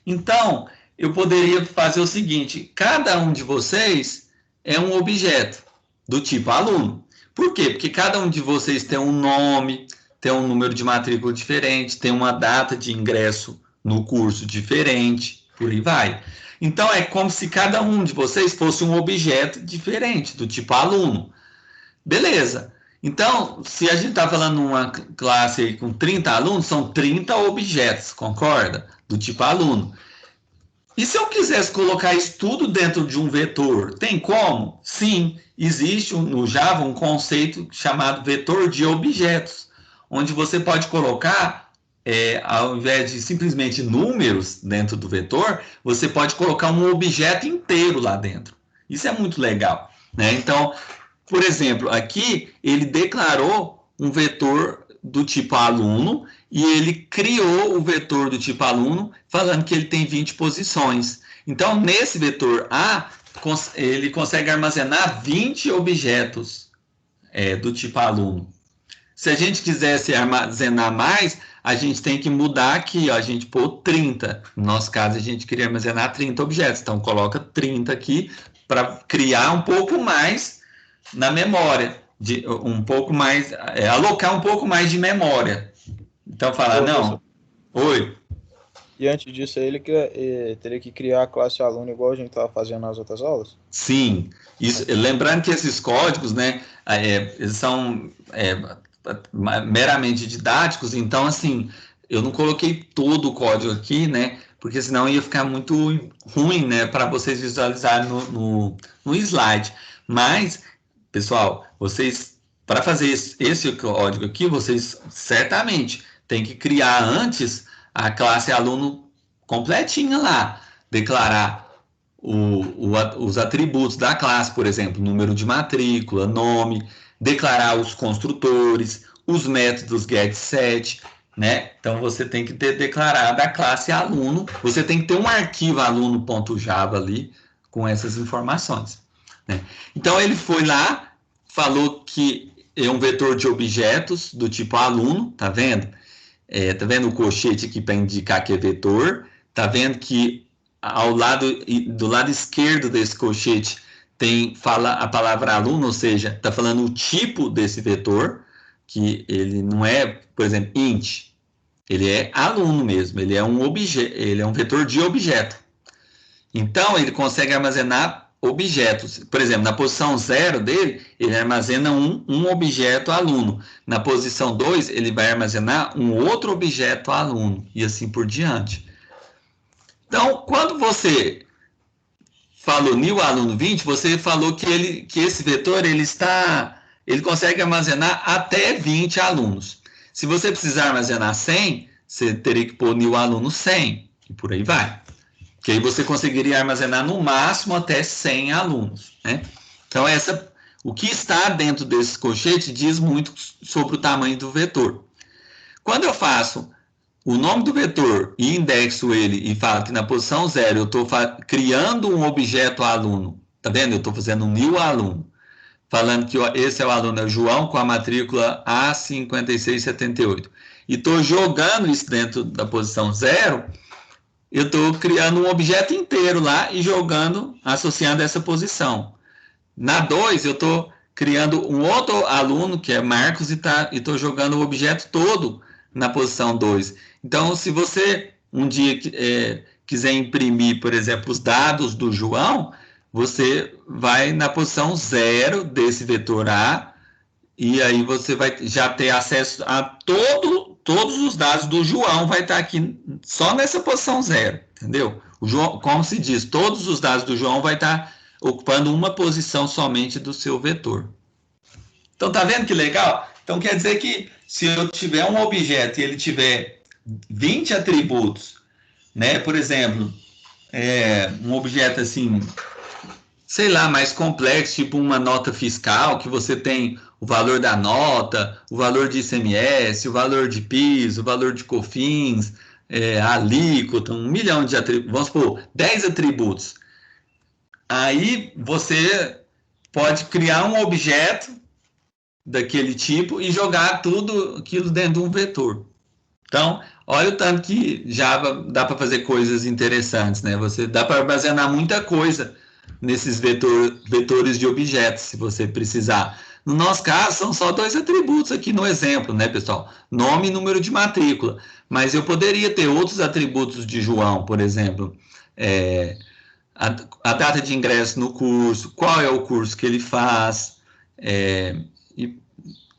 Então, eu poderia fazer o seguinte, cada um de vocês é um objeto do tipo aluno. Por quê? Porque cada um de vocês tem um nome, tem um número de matrícula diferente, tem uma data de ingresso no curso diferente, por aí vai. Então, é como se cada um de vocês fosse um objeto diferente, do tipo aluno. Beleza. Então, se a gente está falando numa classe aí com 30 alunos, são 30 objetos, concorda? Do tipo aluno. E se eu quisesse colocar isso tudo dentro de um vetor, tem como? Sim, existe no Java um conceito chamado vetor de objetos, onde você pode colocar, ao invés de simplesmente números dentro do vetor, você pode colocar um objeto inteiro lá dentro. Isso é muito legal, né? Então, por exemplo, aqui ele declarou um vetor do tipo aluno e ele criou o vetor do tipo aluno falando que ele tem 20 posições. Então, nesse vetor A, ele consegue armazenar 20 objetos do tipo aluno. Se a gente quisesse armazenar mais, a gente tem que mudar aqui, ó, a gente pôr 30. No nosso caso, a gente queria armazenar 30 objetos. Então, coloca 30 aqui para criar um pouco mais na memória, alocar um pouco mais de memória. Então, falar, não. Oi. E antes disso, ele teria que criar a classe aluno igual a gente estava fazendo nas outras aulas? Sim. Isso, lembrando que esses códigos, né, eles são meramente didáticos, então, assim, eu não coloquei todo o código aqui, né, porque senão ia ficar muito ruim, né, para vocês visualizarem no slide. Mas, pessoal, vocês, para fazer esse código aqui, vocês certamente têm que criar antes a classe aluno completinha lá, declarar os atributos da classe, por exemplo, número de matrícula, nome, declarar os construtores, os métodos get, set, né? Então você tem que ter declarado a classe aluno, você tem que ter um arquivo aluno.java ali com essas informações, né? Então ele foi lá, falou que é um vetor de objetos do tipo aluno, tá vendo? Tá vendo o colchete aqui para indicar que é vetor? Tá vendo que do lado esquerdo desse colchete fala a palavra aluno, ou seja, está falando o tipo desse vetor, que ele não é, por exemplo, int, ele é aluno mesmo, ele é um vetor de objeto. Então, ele consegue armazenar objetos. Por exemplo, na posição 0 dele, ele armazena um objeto aluno. Na posição 2, ele vai armazenar um outro objeto aluno, e assim por diante. Então, quando você falou new aluno 20, você falou que esse vetor ele consegue armazenar até 20 alunos. Se você precisar armazenar 100, você teria que pôr new aluno 100, e por aí vai. Que aí você conseguiria armazenar no máximo até 100 alunos, né? Então, o que está dentro desse colchete diz muito sobre o tamanho do vetor. Quando eu faço o nome do vetor e indexo ele e falo que na posição 0 eu estou criando um objeto aluno, tá vendo? Eu estou fazendo um new aluno, falando que esse é o aluno, é o João, com a matrícula A5678. E estou jogando isso dentro da posição 0, eu estou criando um objeto inteiro lá e jogando, associando essa posição. Na 2, eu estou criando um outro aluno, que é Marcos, e estou jogando o objeto todo na posição 2. Então, se você um dia quiser imprimir, por exemplo, os dados do João, você vai na posição 0 desse vetor A, e aí você vai já ter acesso a todos os dados do João, vai estar aqui só nessa posição 0, entendeu? O João, como se diz, todos os dados do João vai estar ocupando uma posição somente do seu vetor. Então, tá vendo que legal? Então, quer dizer que se eu tiver um objeto e ele tiver 20 atributos, né? Por exemplo, um objeto assim, sei lá, mais complexo, tipo uma nota fiscal, que você tem o valor da nota, o valor de ICMS, o valor de PIS, o valor de COFINS, a alíquota, 1 milhão de atributos, vamos supor, 10 atributos. Aí você pode criar um objeto daquele tipo e jogar tudo aquilo dentro de um vetor. Então, olha o tanto que Java dá para fazer coisas interessantes, né? Você dá para armazenar muita coisa nesses vetores de objetos, se você precisar. No nosso caso, são só 2 atributos aqui no exemplo, né, pessoal? Nome e número de matrícula. Mas eu poderia ter outros atributos de João, por exemplo, a data de ingresso no curso, qual é o curso que ele faz,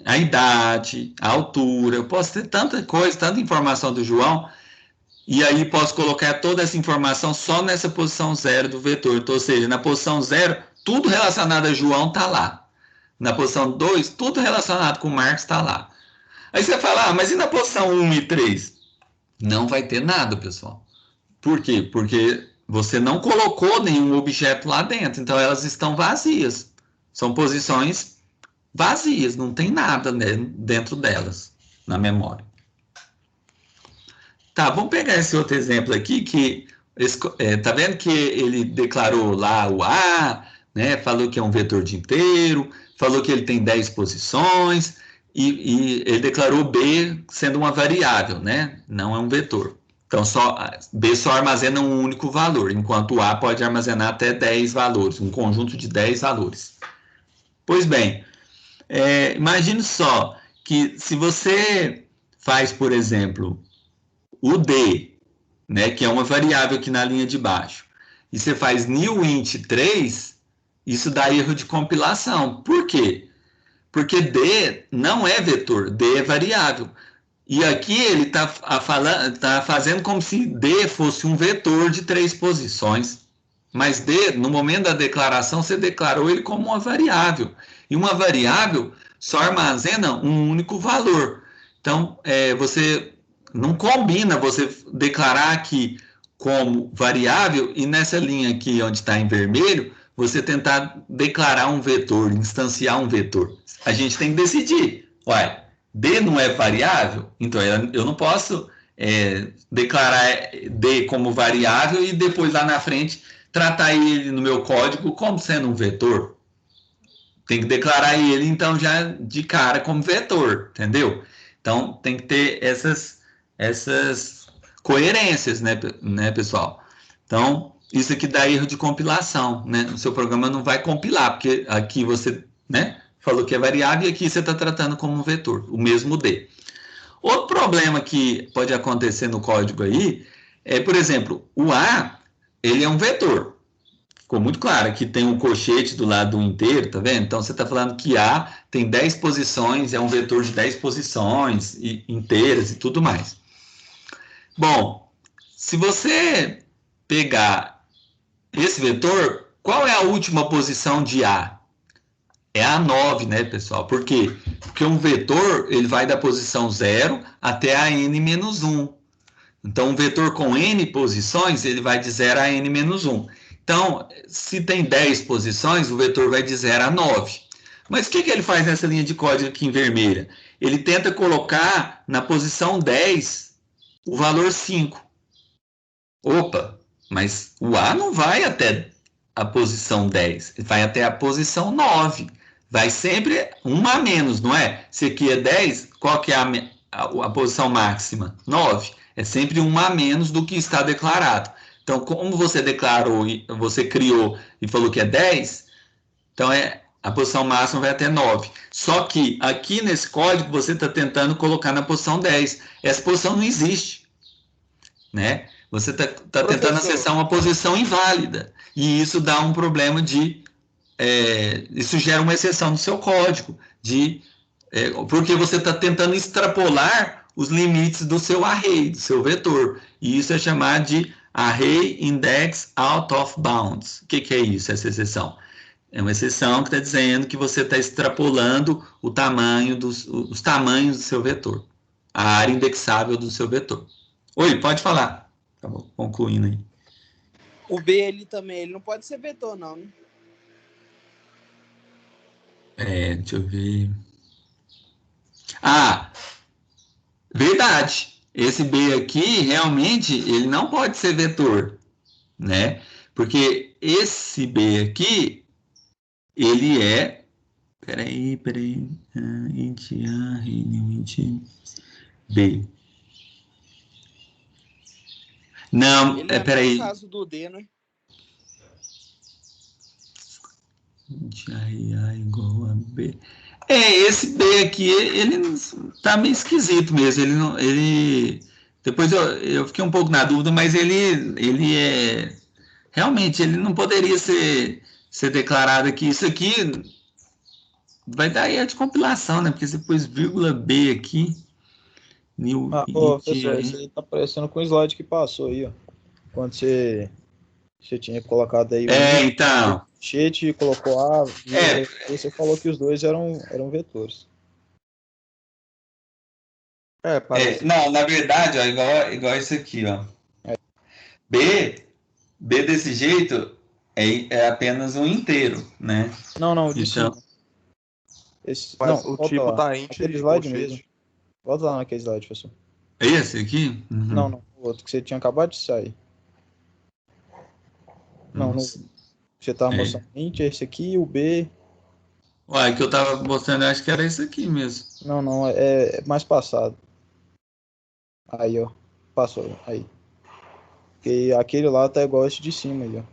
a idade, a altura. Eu posso ter tanta coisa, tanta informação do João, e aí posso colocar toda essa informação só nessa posição 0 do vetor. Então, ou seja, na posição 0, tudo relacionado a João está lá. Na posição 2, tudo relacionado com o Marcos está lá. Aí você fala, mas e na posição 1 e 3? Não vai ter nada, pessoal. Por quê? Porque você não colocou nenhum objeto lá dentro, então elas estão vazias. São posições vazias, não tem nada, né, dentro delas, na memória. Tá, vamos pegar esse outro exemplo aqui, que tá vendo que ele declarou lá o A, né, falou que é um vetor de inteiro, falou que ele tem 10 posições, e ele declarou B sendo uma variável, né, não é um vetor. Então, B só armazena um único valor, enquanto o A pode armazenar até 10 valores, um conjunto de 10 valores. Pois bem, imagine só que se você faz, por exemplo, o D, né, que é uma variável aqui na linha de baixo, e você faz new int 3, isso dá erro de compilação. Por quê? Porque D não é vetor, D é variável. E aqui ele está fazendo como se D fosse um vetor de 3 posições. Mas D, no momento da declaração, você declarou ele como uma variável. E uma variável só armazena um único valor. Então, você não combina você declarar aqui como variável e nessa linha aqui onde está em vermelho, você tentar declarar um vetor, instanciar um vetor. A gente tem que decidir. Uai, D não é variável? Então, eu não posso declarar D como variável e depois lá na frente tratar ele no meu código como sendo um vetor. Tem que declarar ele, então, já de cara como vetor, entendeu? Então, tem que ter essas coerências, né, pessoal? Então, isso aqui dá erro de compilação, né? O seu programa não vai compilar, porque aqui você, né, falou que é variável e aqui você está tratando como um vetor, o mesmo D. Outro problema que pode acontecer no código aí é, por exemplo, o A, ele é um vetor. Ficou muito claro, aqui tem um colchete do lado inteiro, tá vendo? Então, você está falando que A tem 10 posições, é um vetor de 10 posições inteiras e tudo mais. Bom, se você pegar esse vetor, qual é a última posição de A? É a 9, né, pessoal? Por quê? Porque um vetor, ele vai da posição 0 até a n-1. Então, um vetor com n posições, ele vai de 0 a n-1. Então, se tem 10 posições, o vetor vai de 0 a 9. Mas o que ele faz nessa linha de código aqui em vermelha? Ele tenta colocar na posição 10 o valor 5. Opa, mas o A não vai até a posição 10, ele vai até a posição 9. Vai sempre uma a menos, não é? Se aqui é 10, qual que é a posição máxima? 9. É sempre uma a menos do que está declarado. Então, como você declarou, você criou e falou que é 10, então a posição máxima vai até 9. Só que aqui nesse código você está tentando colocar na posição 10. Essa posição não existe, né? Você está tentando acessar uma posição inválida. E isso dá um problema de... isso gera uma exceção no seu código, porque você está tentando extrapolar os limites do seu array, do seu vetor. E isso é chamado de Array Index Out of Bounds. O que é isso, essa exceção? É uma exceção que está dizendo que você está extrapolando o tamanho os tamanhos do seu vetor, a área indexável do seu vetor. Oi, pode falar. Acabou concluindo aí. O B ele também, ele não pode ser vetor, não, né? Deixa eu ver. Ah, verdade. Esse B aqui, realmente, ele não pode ser vetor, né? Porque esse B aqui, ele é... Peraí. Int A, int B. Não, peraí. No caso do D, né? Int A igual a B. Esse B aqui, ele tá meio esquisito mesmo. Depois eu fiquei um pouco na dúvida, mas ele é... Realmente, ele não poderia ser declarado aqui. Isso aqui vai dar erro de compilação, né? Porque você pôs vírgula B aqui. Professor, isso aí tá parecendo com o slide que passou aí, ó. Quando você tinha colocado aí então... colchete, colocou A, e você falou que os dois eram vetores. Não, na verdade, ó, igual isso aqui, ó. B desse jeito é apenas um inteiro, né? Não, de então, cima. Mas o tipo lá. tá int Aquele e slide colchete. mesmo. Volta lá naquele slide, professor. Esse aqui? Uhum. Não, o outro que você tinha acabado de sair. Não, você tava mostrando int, esse aqui, o B. Uai, que eu tava mostrando, eu acho que era esse aqui mesmo. Não, é mais passado. Aí, ó. Passou, aí. Porque aquele lá tá igual esse de cima aí, ó.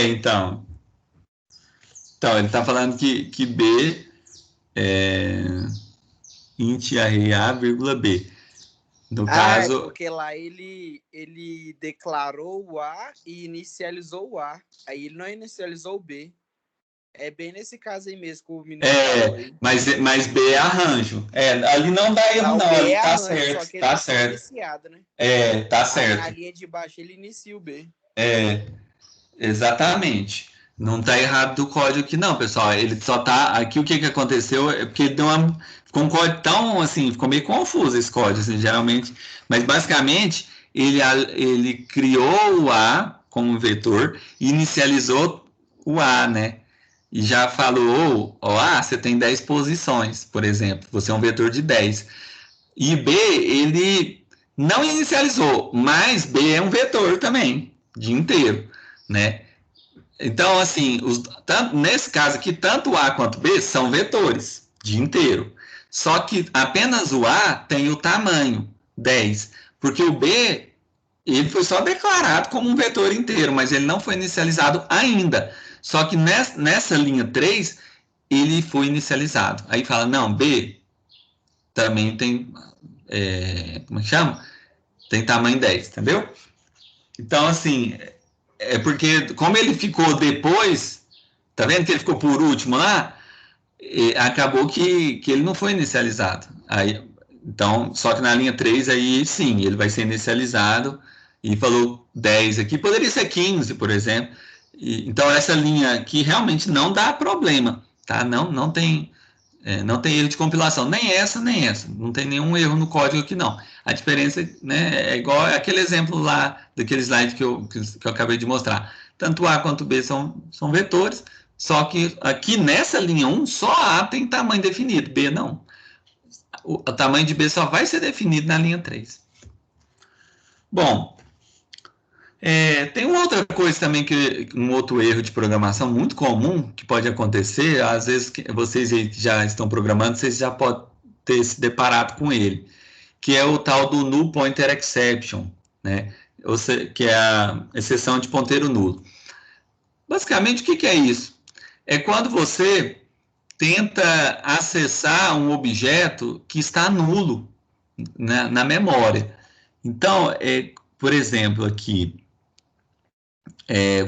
Então. Então, ele tá falando que B é int array A, vírgula B. No caso... porque lá ele declarou o A e inicializou o A. Aí ele não inicializou o B. É bem nesse caso aí mesmo que o menino falou aí. Mas B é arranjo. Ali não dá erro, não. Ali tá certo. Só que ele tá certo. iniciado, né? Tá certo. Na linha de baixo ele inicia o B. Exatamente. Não está errado do código aqui, não, pessoal. Ele só está. Aqui o que aconteceu é porque ele deu uma. Ficou um código tão assim, ficou meio confuso esse código, assim, geralmente. Mas basicamente, ele criou o A como vetor e inicializou o A, né? E já falou, ó, A, você tem 10 posições, por exemplo. Você é um vetor de 10. E B, ele não inicializou, mas B é um vetor também, de inteiro, né? Então, assim, nesse caso aqui, tanto A quanto B são vetores de inteiro. Só que apenas o A tem o tamanho 10, porque o B ele foi só declarado como um vetor inteiro, mas ele não foi inicializado ainda. Só que nessa linha 3, ele foi inicializado. Aí fala, não, B também tem, como é que chama? Tem tamanho 10, entendeu? Então, assim, é porque, como ele ficou depois, tá vendo que ele ficou por último lá? Acabou que ele não foi inicializado. Aí, então, só que na linha 3, aí sim, ele vai ser inicializado, e falou 10 aqui, poderia ser 15, por exemplo. Então, essa linha aqui realmente não dá problema, tá? Não tem erro de compilação, nem essa, nem essa. Não tem nenhum erro no código aqui, não. A diferença, né, é igual aquele exemplo lá, daquele slide que eu acabei de mostrar. Tanto A quanto B são vetores, só que aqui nessa linha 1, só A tem tamanho definido, B não. O tamanho de B só vai ser definido na linha 3. Bom, tem uma outra coisa também, um outro erro de programação muito comum que pode acontecer, às vezes vocês aí que já estão programando, vocês já podem ter se deparado com ele, que é o tal do null pointer exception, né? Que é a exceção de ponteiro nulo. Basicamente, o que é isso? É quando você tenta acessar um objeto que está nulo na memória. Então, por exemplo, aqui,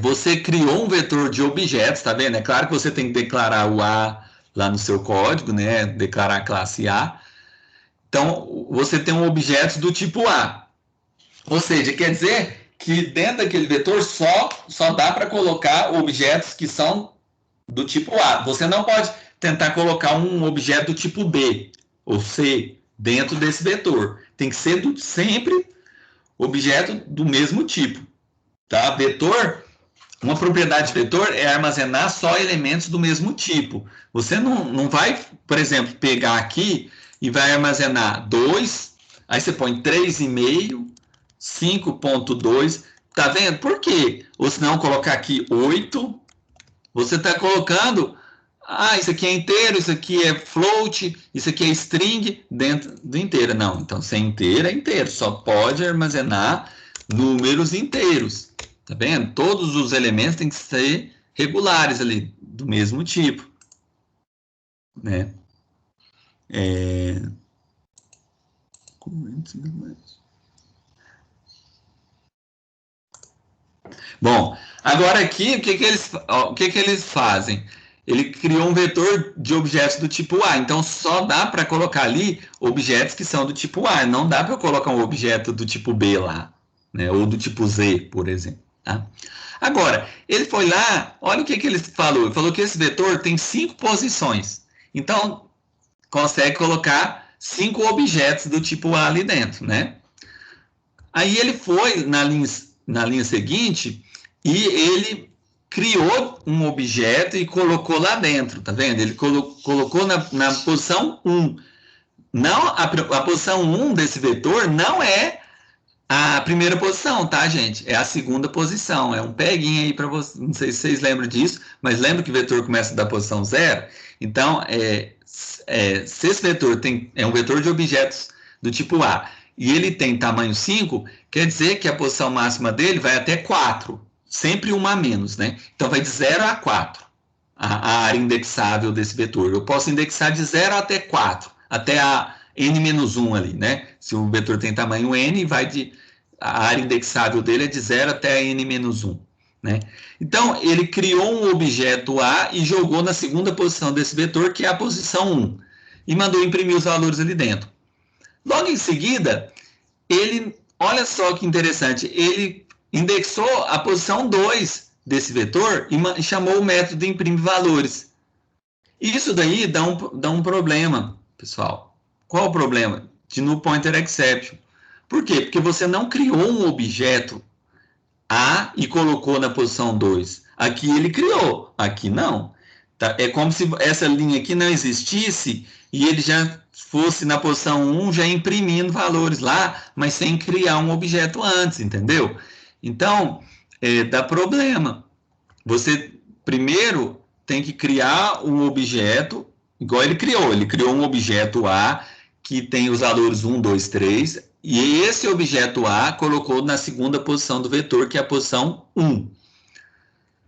você criou um vetor de objetos, tá vendo? É claro que você tem que declarar o A lá no seu código, né? Declarar a classe A. Então, você tem um objeto do tipo A. Ou seja, quer dizer que dentro daquele vetor só dá para colocar objetos que são do tipo A. Você não pode tentar colocar um objeto do tipo B ou C dentro desse vetor. Tem que ser sempre objeto do mesmo tipo. Tá? Vetor, uma propriedade de vetor é armazenar só elementos do mesmo tipo. Você não vai, por exemplo, pegar aqui e vai armazenar 2, aí você põe 3,5, 5.2, tá vendo? Por quê? Ou se não, colocar aqui 8, você está colocando, isso aqui é inteiro, isso aqui é float, isso aqui é string dentro do inteiro. Não, então se é inteiro, é inteiro, só pode armazenar números inteiros. Tá vendo? Todos os elementos têm que ser regulares ali, do mesmo tipo. Né? Bom, agora aqui, o que eles fazem? Ele criou um vetor de objetos do tipo A, então só dá para colocar ali objetos que são do tipo A, não dá para colocar um objeto do tipo B lá, né? Ou do tipo Z, por exemplo. Tá? Agora, ele foi lá, olha o que ele falou. Ele falou que esse vetor tem 5 posições. Então, consegue colocar 5 objetos do tipo A ali dentro, né? Aí ele foi na linha seguinte e ele criou um objeto e colocou lá dentro, tá vendo? Ele colocou na posição 1. Não, a posição 1 desse vetor não é a primeira posição, tá, gente? É a segunda posição, é um peguinho aí para vocês, não sei se vocês lembram disso, mas lembra que o vetor começa da posição 0? Então, se esse vetor é um vetor de objetos do tipo A, e ele tem tamanho 5, quer dizer que a posição máxima dele vai até 4, sempre uma a menos, né? Então, vai de 0 a 4, a área indexável desse vetor. Eu posso indexar de 0 até 4, até a n-1 ali, né? Se o vetor tem tamanho n, a área indexável dele é de 0 até a n-1, né? Então, ele criou um objeto A e jogou na segunda posição desse vetor, que é a posição 1, e mandou imprimir os valores ali dentro. Logo em seguida, olha só que interessante, ele indexou a posição 2 desse vetor e chamou o método imprime valores. Isso daí dá um problema, pessoal. Qual o problema? De null pointer exception. Por quê? Porque você não criou um objeto A e colocou na posição 2. Aqui ele criou, aqui não. Tá? É como se essa linha aqui não existisse e ele já fosse na posição 1 já imprimindo valores lá, mas sem criar um objeto antes, entendeu? Então, dá problema. Você primeiro tem que criar um objeto, igual ele criou um objeto A que tem os valores 1, 2, 3, e esse objeto A colocou na segunda posição do vetor, que é a posição 1.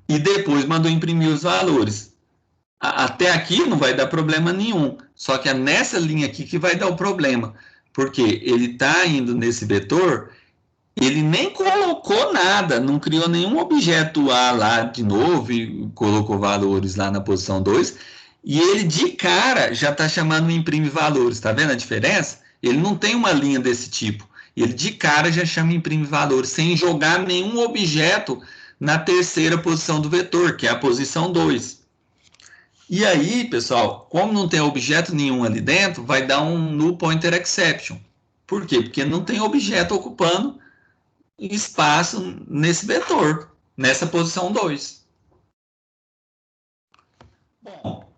E depois mandou imprimir os valores. Até aqui não vai dar problema nenhum, só que é nessa linha aqui que vai dar o problema, porque ele está indo nesse vetor, ele nem colocou nada, não criou nenhum objeto A lá de novo e colocou valores lá na posição 2, e ele de cara já está chamando o imprime valores, tá vendo a diferença? Ele não tem uma linha desse tipo, ele de cara já chama imprime valores, sem jogar nenhum objeto na terceira posição do vetor, que é a posição 2. E aí, pessoal, como não tem objeto nenhum ali dentro, vai dar um null pointer exception. Por quê? Porque não tem objeto ocupando espaço nesse vetor, nessa posição 2. Bom,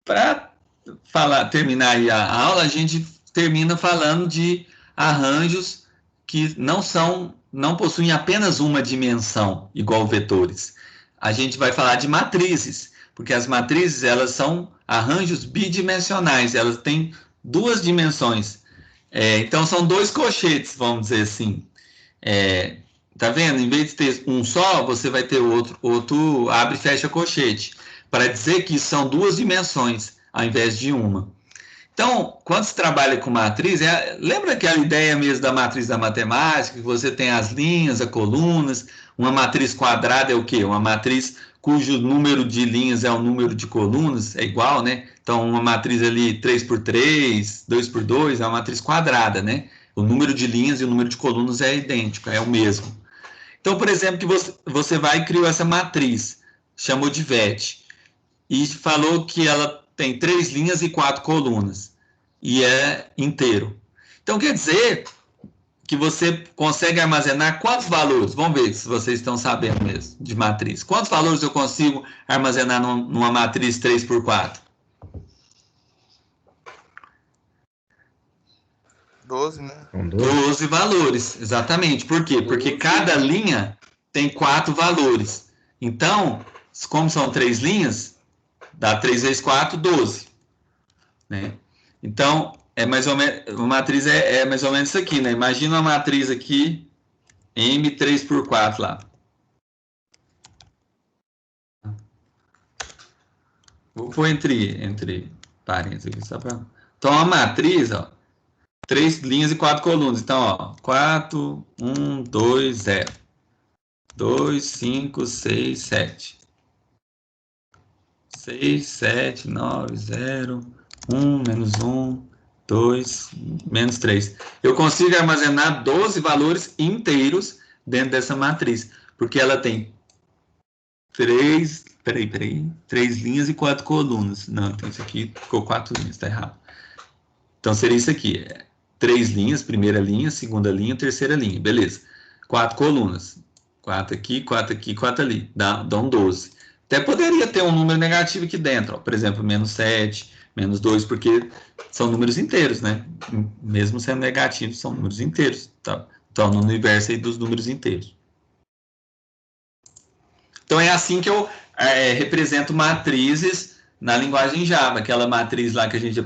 para terminar aí a aula, a gente termina falando de arranjos que não possuem apenas uma dimensão, igual vetores. A gente vai falar de matrizes, porque as matrizes, elas são arranjos bidimensionais, elas têm duas dimensões. Então, são dois colchetes, vamos dizer assim. Tá vendo? Em vez de ter um só, você vai ter outro abre e fecha colchete, para dizer que são duas dimensões, ao invés de uma. Então, quando se trabalha com matriz, lembra aquela ideia mesmo da matriz da matemática, que você tem as linhas, as colunas, uma matriz quadrada é o quê? Uma matriz cujo número de linhas é o número de colunas, é igual, né? Então, uma matriz ali 3x3, 2x2, é uma matriz quadrada, né? O número de linhas e o número de colunas é idêntico, é o mesmo. Então, por exemplo, que você vai e criou essa matriz, chamou de VET, e falou que ela tem 3 linhas e 4 colunas, e é inteiro. Então, quer dizer que você consegue armazenar quantos valores? Vamos ver se vocês estão sabendo mesmo de matriz. Quantos valores eu consigo armazenar numa matriz 3x4? 12, né? 12 valores, exatamente. Por quê? Porque cada linha tem 4 valores. Então, como são 3 linhas, dá 3 vezes 4, 12. Né? Então, mais ou menos, uma matriz é mais ou menos isso aqui, né? Imagina uma matriz aqui, M3x4 lá. Vou pôr entre parênteses aqui, só para... Então, a matriz, ó, 3 linhas e 4 colunas. Então, ó, 4, 1, 2, 0. 2, 5, 6, 7. 6, 7, 9, 0, 1, menos 1, 2, menos 3. Eu consigo armazenar 12 valores inteiros dentro dessa matriz, porque ela tem 3 linhas e 4 colunas. Não, então isso aqui ficou 4 linhas, tá errado. Então seria isso aqui, 3 linhas, primeira linha, segunda linha, terceira linha, beleza. 4 colunas, 4 aqui, 4 aqui, 4 ali, dão 12. Até poderia ter um número negativo aqui dentro, ó, por exemplo, menos 7, menos 2, porque são números inteiros, né? Mesmo sendo negativos, são números inteiros. Tá? Então, no universo aí dos números inteiros. Então, é assim que eu represento matrizes na linguagem Java. Aquela matriz lá que a gente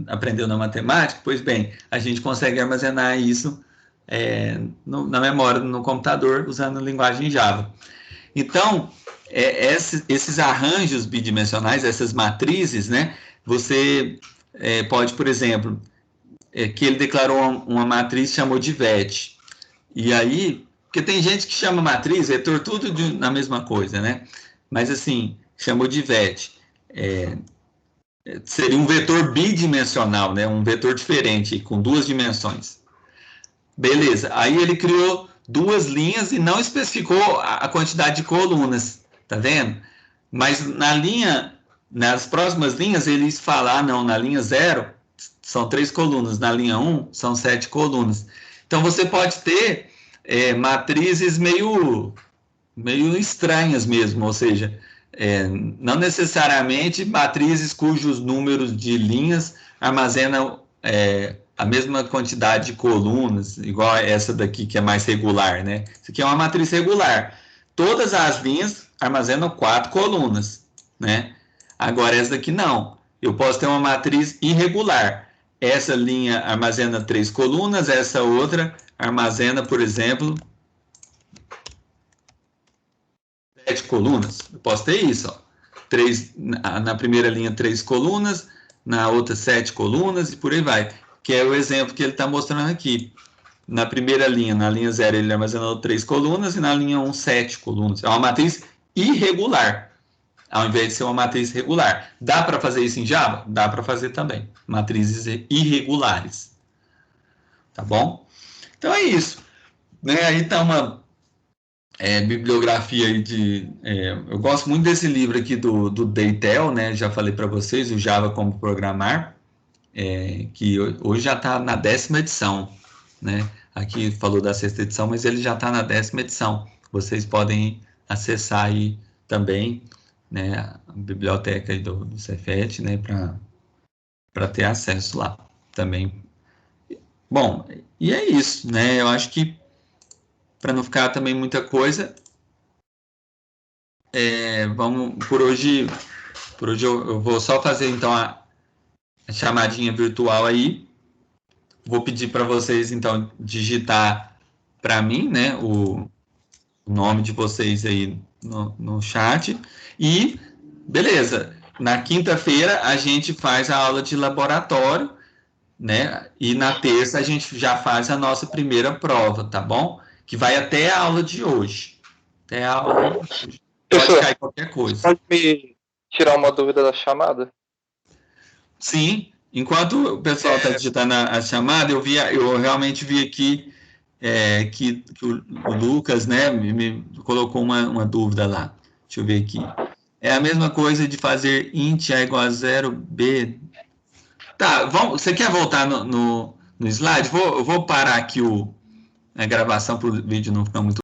aprendeu na matemática, pois bem, a gente consegue armazenar isso na memória, no computador, usando a linguagem Java. Então, esses arranjos bidimensionais, essas matrizes, né? Você pode, por exemplo, que ele declarou uma matriz, chamou de VET. E aí, porque tem gente que chama matriz, vetor, tudo na mesma coisa, né? Mas assim, chamou de VET. Seria um vetor bidimensional, né? Um vetor diferente, com 2 dimensões. Beleza, aí ele criou 2 linhas e não especificou a quantidade de colunas, tá vendo? Mas nas próximas linhas, eles falam, não, na linha 0 são 3 colunas, na linha 1 são 7 colunas. Então, você pode ter matrizes meio estranhas mesmo, ou seja, não necessariamente matrizes cujos números de linhas armazenam a mesma quantidade de colunas, igual essa daqui que é mais regular, né? Isso aqui é uma matriz regular. Todas as linhas armazenam 4 colunas, né? Agora essa daqui não. Eu posso ter uma matriz irregular. Essa linha armazena 3 colunas, essa outra armazena, por exemplo, 7 colunas. Eu posso ter isso, ó. Na primeira linha 3 colunas, na outra 7 colunas e por aí vai. Que é o exemplo que ele está mostrando aqui. Na primeira linha, na linha 0, ele armazenou 3 colunas e na linha 1, 7 colunas. É uma matriz irregular, ao invés de ser uma matriz regular. Dá para fazer isso em Java? Dá para fazer também. Matrizes irregulares. Tá bom? Então é isso. Né? Aí está uma bibliografia aí eu gosto muito desse livro aqui do Deitel, né? Já falei para vocês, o Java Como Programar, que hoje já está na 10ª edição, né? Aqui falou da 6ª edição, mas ele já está na 10ª edição. Vocês podem acessar aí também, né, a biblioteca aí do Cefet, né, para ter acesso lá também. Bom, e é isso, né? Eu acho que para não ficar também muita coisa, vamos por hoje eu vou só fazer então a chamadinha virtual aí. Vou pedir para vocês então digitar para mim, né, o nome de vocês aí no chat e beleza. Na quinta-feira a gente faz a aula de laboratório, né? E na terça a gente já faz a nossa primeira prova, tá bom? Que vai até a aula de hoje. Até a aula de hoje. Pode cair qualquer coisa. Pode me tirar uma dúvida da chamada? Sim. Enquanto o pessoal está digitando a chamada, eu realmente vi aqui que o Lucas, né, me colocou uma dúvida lá. Deixa eu ver aqui. É a mesma coisa de fazer int é igual a 0b. Tá, você quer voltar no slide? Eu vou parar aqui a gravação para o vídeo não ficar muito